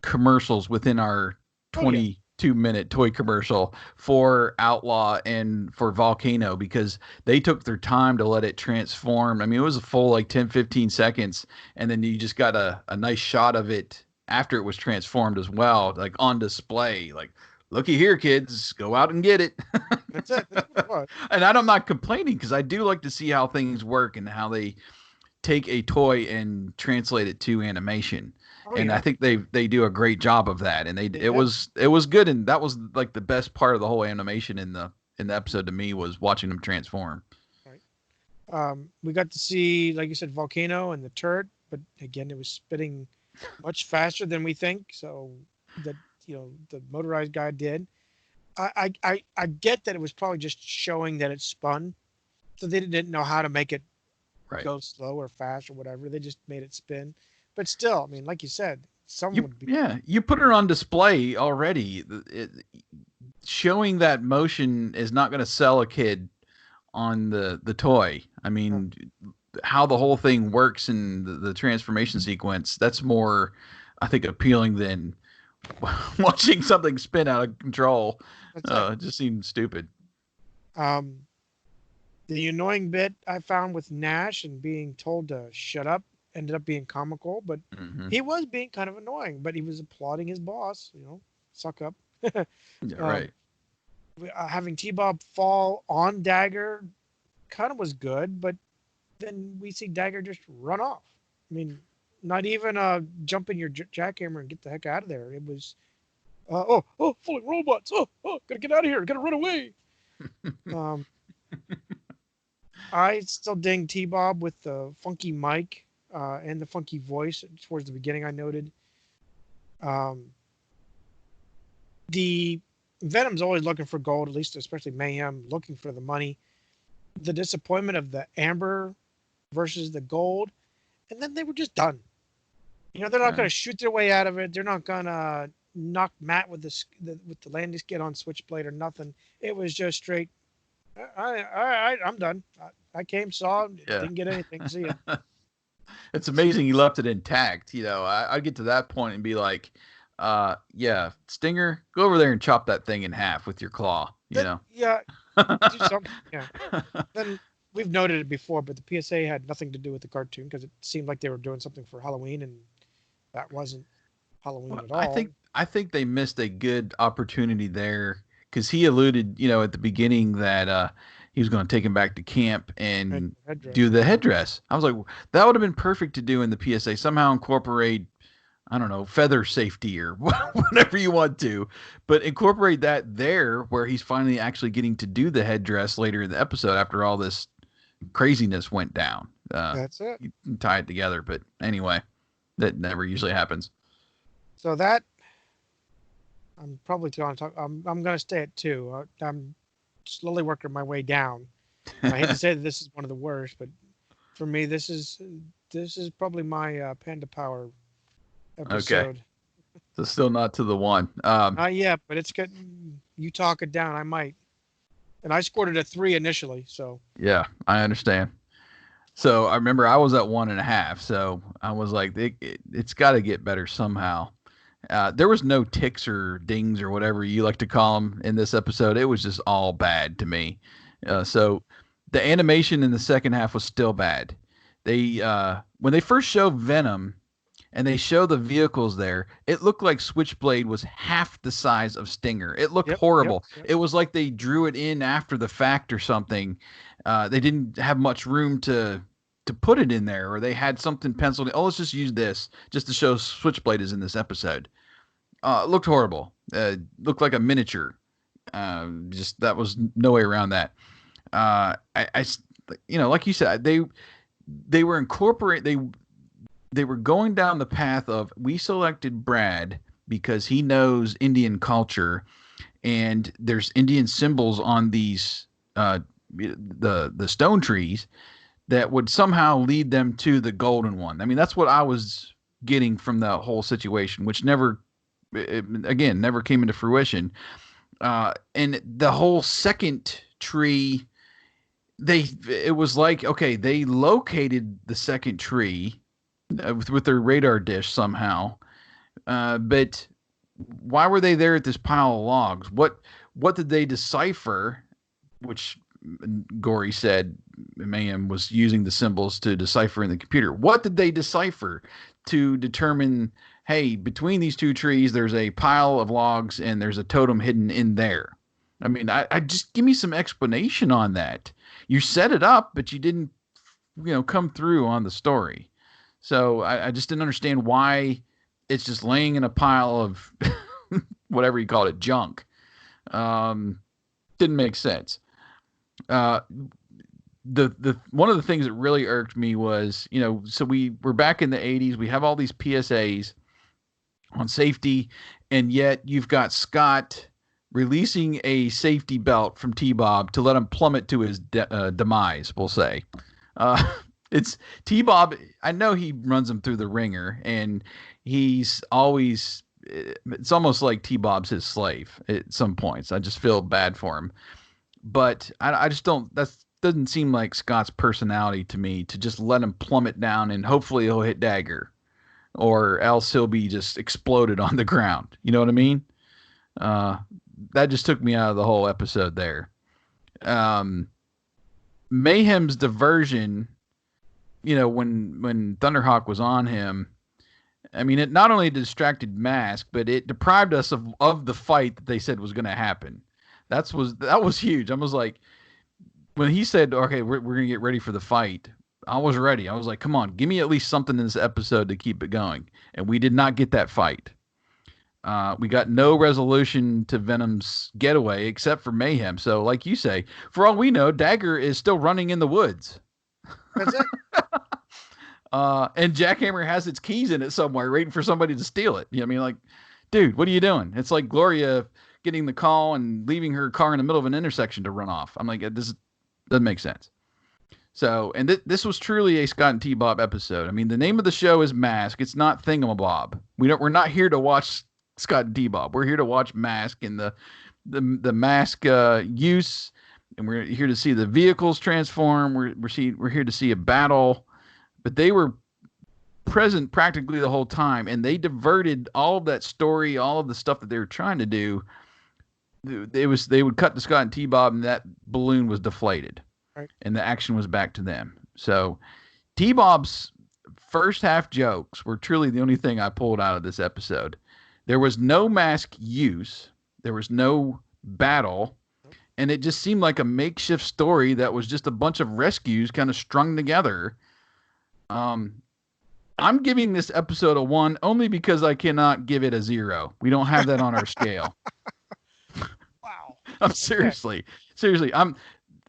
commercials within our oh yeah, 22-minute toy commercial for Outlaw and for Volcano because they took their time to let it transform. I mean, it was a full like 10, 15 seconds, and then you just got a nice shot of it after it was transformed as well, like on display. Like, looky here, kids, go out and get it. that's it. That's what it was. And I'm not complaining because I do like to see how things work and how they take a toy and translate it to animation. Oh And I yeah, think they do a great job of that. And they it did. was good, and that was like the best part of the whole animation in the episode to me was watching them transform. Right. We got to see, like you said, volcano and the turret, but again, it was spitting much faster than we think. So that the motorized guy did. I get that it was probably just showing that it spun, so they didn't know how to make it Right. go slow or fast or whatever. They just made it spin. But still, I mean, like you said, some would be. You put it on display already. Showing that motion is not going to sell a kid on the toy. I Uh, mean, how the whole thing works in the transformation sequence, that's more, I think, appealing than watching something spin out of control. that's it. It just seems stupid. Um, the annoying bit I found with Nash and being told to shut up ended up being comical, but Hmm. he was being kind of annoying. But he was applauding his boss. Suck up. Yeah, right. um, Having T-Bob fall on Dagger kind of was good, but then we see Dagger just run off. I mean, not even jump in your jackhammer and get the heck out of there. It was falling robots. Gotta get out of here. Gotta run away. Um, I still ding T-Bob with the funky mic and the funky voice towards the beginning. I noted um, the Venom's always looking for gold, at least especially Mayhem looking for the money. The disappointment of the amber versus the gold, and then they were just done. They're not Yeah. going to shoot their way out of it. They're not going to knock Matt with the landing skid on Switchblade or nothing. It was just straight. I'm done. I came, saw, Yeah. didn't get anything. See ya. It's amazing he left it intact. I'd get to that point and be like, yeah, Stinger, go over there and chop that thing in half with your claw, Yeah, do something. Yeah. Then we've noted it before, but the PSA had nothing to do with the cartoon because it seemed like they were doing something for Halloween, and that wasn't Halloween Well, at I all. think I think they missed a good opportunity there because he alluded, at the beginning that he was going to take him back to camp and do Headdress, the yeah. headdress. I was like, that would have been perfect to do in the PSA. Somehow incorporate, I don't know, feather safety or whatever you want to, but incorporate that there where he's finally actually getting to do the headdress later in the episode after all this craziness went down. That's it. You can tie it together, but anyway, that never usually happens. So that I'm probably going to talk. I'm going to stay at two. I'm slowly working my way down. And I hate to say that this is one of the worst, but for me, this is probably my Panda Power Okay. episode. So still not to the one. Not yet, but it's getting. You talk it down, I might. And I scored it a 3 initially, so Yeah, I understand. So I remember I was at 1.5. So I was like, it's got to get better somehow. There was no ticks or dings or whatever you like to call them in this episode. It was just all bad to me. So the animation in the second half was still bad. They when they first show Venom and they show the vehicles there, it looked like Switchblade was half the size of Stinger. It looked yep, yep, horrible. yep. It was like they drew it in after the fact or something. They didn't have much room to put it in there, or they had something penciled in. Oh, let's just use this just to show Switchblade is in this episode. It looked horrible. Looked like a miniature. Just that was no way around that. I like you said, they were they were going down the path of we selected Brad because he knows Indian culture and there's Indian symbols on these the stone trees that would somehow lead them to the golden one. I mean, that's what I was getting from the whole situation, which again never came into fruition. And the whole second tree, it was like, okay, they located the second tree with their radar dish somehow. But why were they there at this pile of logs? What did they decipher? Which Gory said Mayhem was using the symbols to decipher in the computer. What did they decipher to determine, hey, between these two trees, there's a pile of logs and there's a totem hidden in there? I mean, I just give me some explanation on that. You set it up, but you didn't, come through on the story. So I just didn't understand why it's just laying in a pile of whatever you call it, junk. Didn't make sense. The one of the things that really irked me was, so we're back in the 80s. We have all these PSAs on safety, and yet you've got Scott releasing a safety belt from T-Bob to let him plummet to his demise, we'll say. It's T-Bob. I know he runs him through the ringer, and he's always. It's almost like T-Bob's his slave at some points. I just feel bad for him, but I just don't. That doesn't seem like Scott's personality to me to just let him plummet down and hopefully he'll hit Dagger, or else he'll be just exploded on the ground. You know what I mean? That just took me out of the whole episode there. Mayhem's diversion. When Thunderhawk was on him, I mean, it not only distracted M.A.S.K, but it deprived us of the fight that they said was going to happen. That was huge. I was like, when he said, okay, we're going to get ready for the fight, I was ready. I was like, come on, give me at least something in this episode to keep it going. And we did not get that fight. We got no resolution to Venom's getaway except for Mayhem. So like you say, for all we know, Dagger is still running in the woods. That's it. And Jackhammer has its keys in it somewhere, waiting for somebody to steal it. I mean, like, dude, what are you doing? It's like Gloria getting the call and leaving her car in the middle of an intersection to run off. I'm like, this doesn't make sense. So, and this was truly a Scott and T-Bob episode. I mean, the name of the show is M.A.S.K. It's not Thingamabob. We're not here to watch Scott and T-Bob. We're here to watch M.A.S.K. and the M.A.S.K. Use, and we're here to see the vehicles transform. We're here to see a battle. But they were present practically the whole time, and they diverted all of that story, all of the stuff that they were trying to do. They would cut to Scott and T-Bob, and that balloon was deflated. Right. and the action was back to them. So T-Bob's first half jokes were truly the only thing I pulled out of this episode. There was no mask use, there was no battle, and it just seemed like a makeshift story that was just a bunch of rescues kind of strung together. Um, I'm giving this episode a 1 only because I cannot give it a 0. We don't have that on our scale. Wow. I'm Okay. seriously.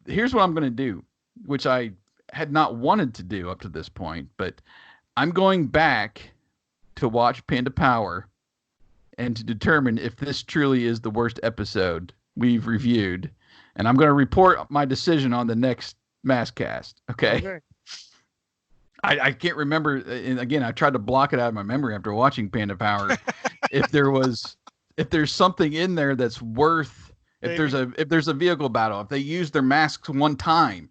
Here's what I'm going to do, which I had not wanted to do up to this point, but I'm going back to watch Panda Power and to determine if this truly is the worst episode we've reviewed. And I'm going to report my decision on the next MASKast. Okay. Okay. I can't remember. And again, I tried to block it out of my memory after watching Panda Power. if there's something in there that's worth, if there's a vehicle battle, if they use their masks one time,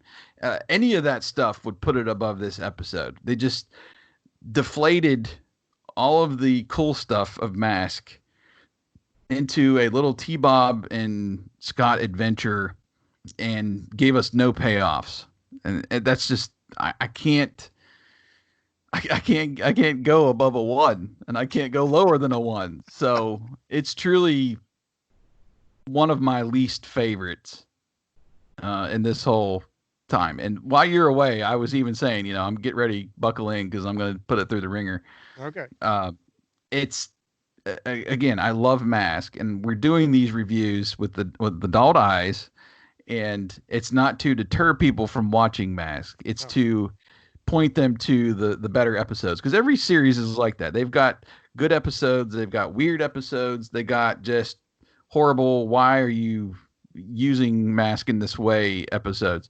any of that stuff would put it above this episode. They just deflated all of the cool stuff of M.A.S.K. into a little T-Bob and Scott adventure and gave us no payoffs. And that's just, I can't go above a 1, and I can't go lower than a 1. So it's truly one of my least favorites in this whole time. And while you're away, I was even saying, I'm get ready, buckle in, because I'm going to put it through the ringer. Okay. It's again, I love M.A.S.K, and we're doing these reviews with the adult eyes, and it's not to deter people from watching M.A.S.K. It's to point them to the better episodes, because every series is like that. They've got good episodes, they've got weird episodes, they got just horrible, why are you using M.A.S.K in this way episodes,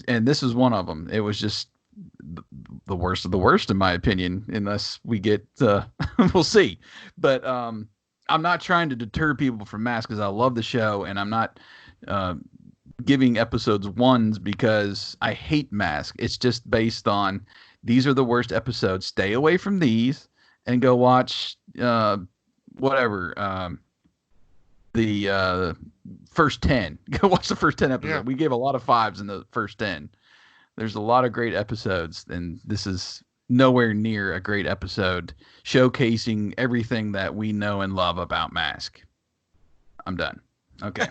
and this is one of them. It was just the worst of the worst, in my opinion, unless we get we'll see. But I'm not trying to deter people from M.A.S.K because I love the show, and I'm not giving episodes 1s because I hate M.A.S.K. It's just based on these are the worst episodes. Stay away from these and go watch whatever the first 10. Go watch the first 10 episodes. Yeah. We gave a lot of 5s in the first 10. There's a lot of great episodes, and this is nowhere near a great episode showcasing everything that we know and love about M.A.S.K. I'm done. Okay.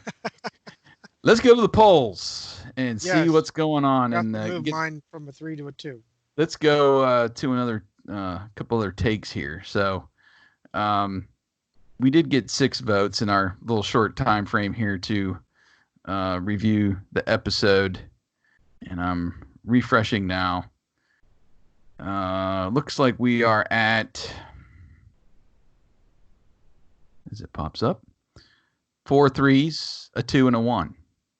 Let's go to the polls and see what's going on. And move mine from a 3 to a 2. Let's go to another couple other takes here. So we did get 6 votes in our little short time frame here to review the episode, and I'm refreshing now. Looks like we are at, as it pops up, 4 3s, a 2, and a 1.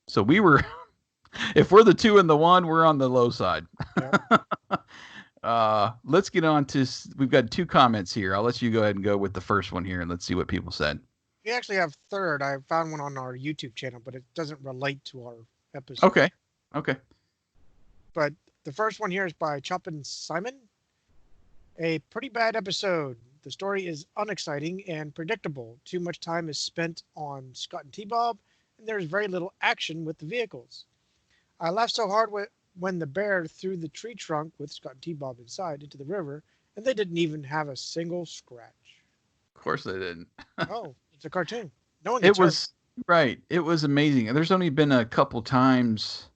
So we were, if we're the 2 and the 1, we're on the low side. Yep. Let's get on to, we've got 2 comments here. I'll let you go ahead and go with the first one here, and let's see what people said. We actually have 3rd. I found one on our YouTube channel, but it doesn't relate to our episode. Okay. But the first one here is by Choppin Simon. A pretty bad episode. The story is unexciting and predictable. Too much time is spent on Scott and T-Bob, and there is very little action with the vehicles. I laughed so hard when the bear threw the tree trunk with Scott and T-Bob inside into the river, and they didn't even have a single scratch. Of course they didn't. Oh, it's a cartoon. No one gets hurt. Right. It was amazing. There's only been a couple times.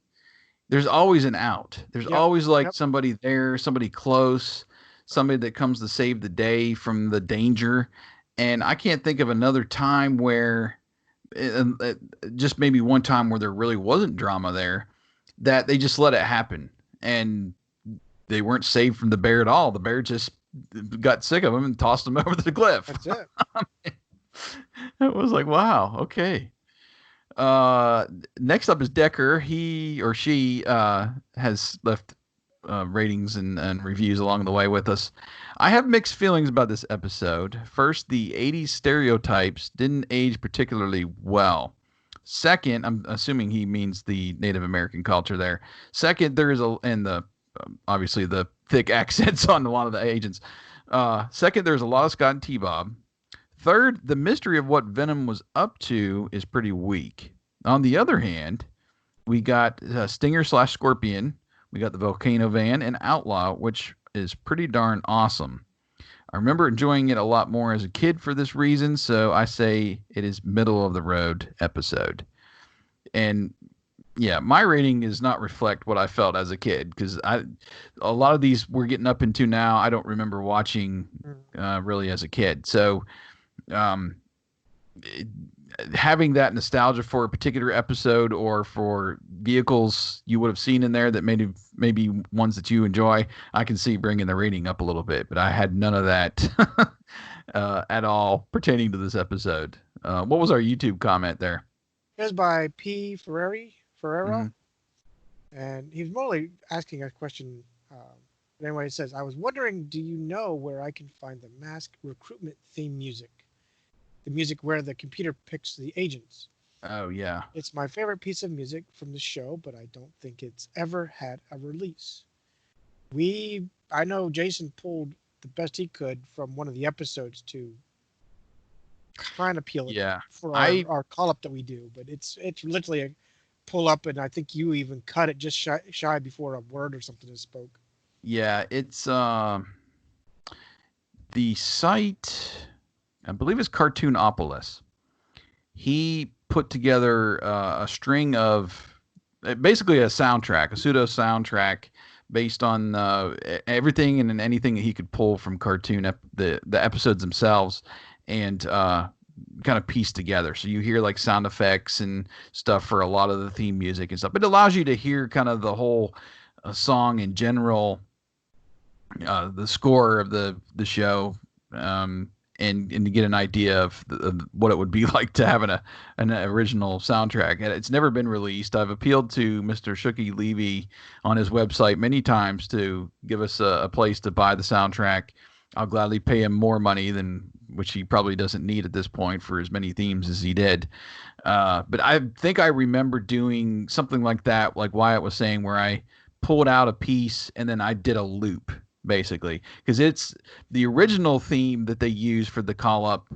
There's always an out. There's always somebody there, somebody close, somebody that comes to save the day from the danger. And I can't think of another time where, just maybe one time where there really wasn't drama there, that they just let it happen. And they weren't saved from the bear at all. The bear just got sick of him and tossed him over the cliff. That's it. It was like, wow, okay. Next up is Decker. He or she has left ratings and reviews along the way with us. I have mixed feelings about this episode. First, the 80s stereotypes didn't age particularly well. Second, I'm assuming he means the Native American culture there. Second, there is obviously the thick accents on a lot of the agents. Second, there's a lot of Scott and T-Bob. Third, the mystery of what Venom was up to is pretty weak. On the other hand, We got Stinger/Scorpion. We got the Volcano Van and Outlaw, which is pretty darn awesome. I remember enjoying it a lot more as a kid for this reason, so I say it is middle of the road episode. And yeah, my rating does not reflect what I felt as a kid because a lot of these we're getting up into now, I don't remember watching Mm. really as a kid. So um, it, having that nostalgia for a particular episode or for vehicles you would have seen in there that maybe ones that you enjoy, I can see bringing the rating up a little bit. But I had none of that at all pertaining to this episode. What was our YouTube comment there? It was by P. Ferrero, Mm-hmm. and he was mostly asking a question. But anyway, it says, "I was wondering, do you know where I can find the Mask recruitment theme music? The music where the computer picks the agents. Oh yeah, It's my favorite piece of music from the show, but I don't think it's ever had a release. I know Jason pulled the best he could from one of the episodes to try and appeal it yeah. for I our call up that we do, but it's literally a pull up, and I think you even cut it just shy before a word or something is spoke. Yeah, it's the site. I believe it's Cartoonopolis. He put together a string of basically a soundtrack, a pseudo soundtrack based on everything and anything that he could pull from the episodes themselves, and kind of piece together. So you hear like sound effects and stuff for a lot of the theme music and stuff. But it allows you to hear kind of the whole song in general, the score of the show, um, and to get an idea of what it would be like to have an original soundtrack. And it's never been released. I've appealed to Mr. Shooky Levy on his website many times to give us a place to buy the soundtrack. I'll gladly pay him more money than which he probably doesn't need at this point for as many themes as he did. But I think I remember doing something like that, like Wyatt was saying, where I pulled out a piece and then I did a loop basically because it's the original theme that they use for the call up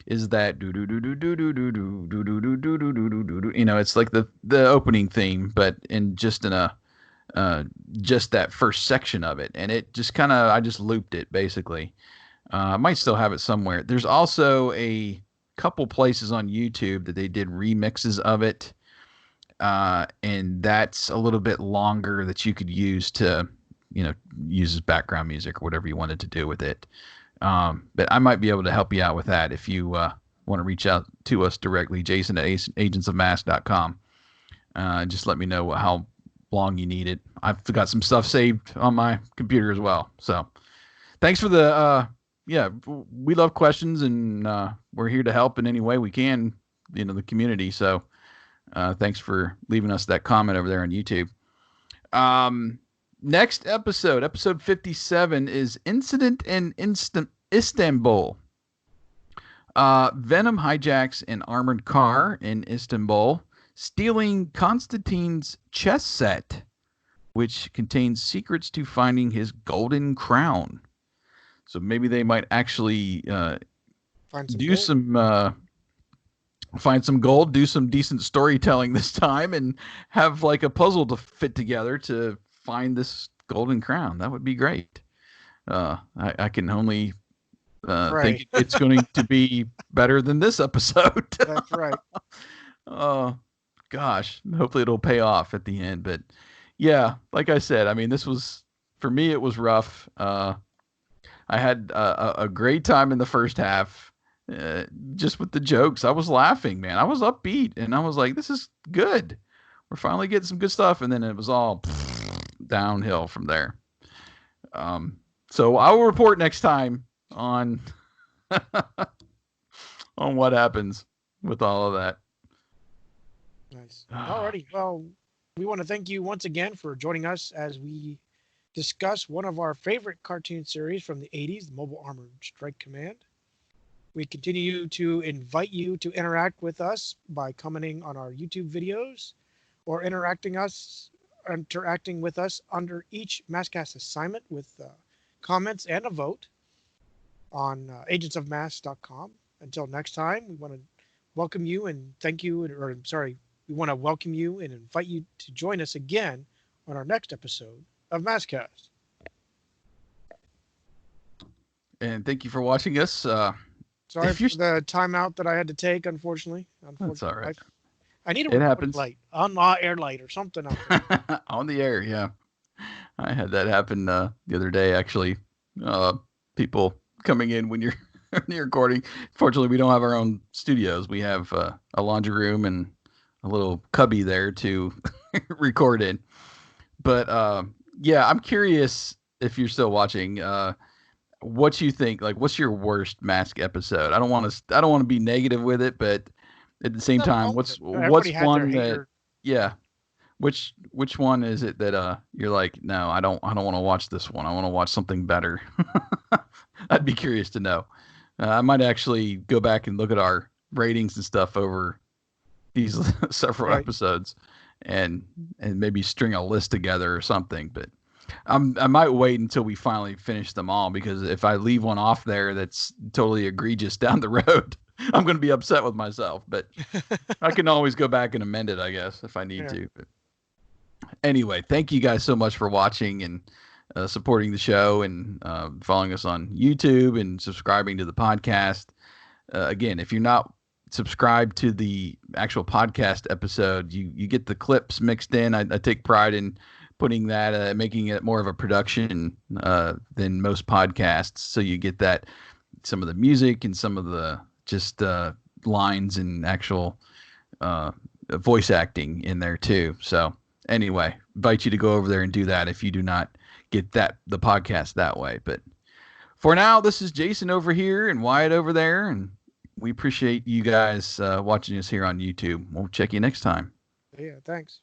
is that do do do do do do do do do do do do do do do do. It's like the opening theme, but in a just that first section of it, and it just kind of I just looped it basically. I might still have it somewhere. There's also a couple places on YouTube that they did remixes of it, and that's a little bit longer that you could use to, use as background music or whatever you wanted to do with it. But I might be able to help you out with that if you want to reach out to us directly, Jason at agentsofmask.com. Just let me know how long you need it. I've got some stuff saved on my computer as well. So thanks for the yeah, we love questions, and we're here to help in any way we can, the community. So thanks for leaving us that comment over there on YouTube. Next episode 57, is Incident in Istanbul. Venom hijacks an armored car in Istanbul, stealing Constantine's chess set, which contains secrets to finding his golden crown. So maybe they might actually Find some do gold. some find some gold, do some decent storytelling this time, and have like a puzzle to fit together to find this golden crown. That would be great. I can only Pray. think it's going to be better than this episode. That's right. Oh, gosh. Hopefully it'll pay off at the end. But yeah, like I said, I mean, this was, for me, it was rough. I had a great time in the first half, just with the jokes. I was laughing, man. I was upbeat, and I was like, this is good. We're finally getting some good stuff. And then it was all downhill from there. So I will report next time on on what happens with all of that. Nice. Alrighty. Well, we want to thank you once again for joining us as we discuss one of our favorite cartoon series from the 80s, the Mobile Armored Strike Command. We continue to invite you to interact with us by commenting on our YouTube videos or interacting with us under each MASKast assignment with comments and a vote on agentsofmask.com. Until next time, we want to welcome you and thank you, or sorry, We want to welcome you and invite you to join us again on our next episode of MASKast. And thank you for watching us. Sorry If you're, for the timeout that I had to take, unfortunately. that's all Unfortunately, right. I need a It recording happens. light, on air light or something out there. On the air, yeah. I had that happen the other day, actually. People coming in when you're when you're recording. Fortunately, we don't have our own studios. We have a laundry room and a little cubby there to record in. But yeah, I'm curious if you're still watching. What you think? Like, what's your worst Mask episode? I don't want to be negative with it, but at the same Nothing time, wrong with it. what's Everybody had their one that? hater. Yeah, which one is it that you're like, no, I don't want to watch this one. I want to watch something better. I'd be curious to know. I might actually go back and look at our ratings and stuff over these several Right. episodes, and maybe string a list together or something. But I might wait until we finally finish them all, because if I leave one off there that's totally egregious down the road, I'm going to be upset with myself. But I can always go back and amend it, I guess, if I need Yeah. to. But anyway, thank you guys so much for watching and supporting the show, and following us on YouTube and subscribing to the podcast. Again, if you're not subscribed to the actual podcast episode, you get the clips mixed in. I take pride in putting that, making it more of a production than most podcasts. So you get that, some of the music and some of the just lines and actual voice acting in there too. So anyway, invite you to go over there and do that if you do not get the podcast that way. But for now, this is Jason over here and Wyatt over there, and we appreciate you guys watching us here on YouTube. We'll check you next time. Yeah. Thanks.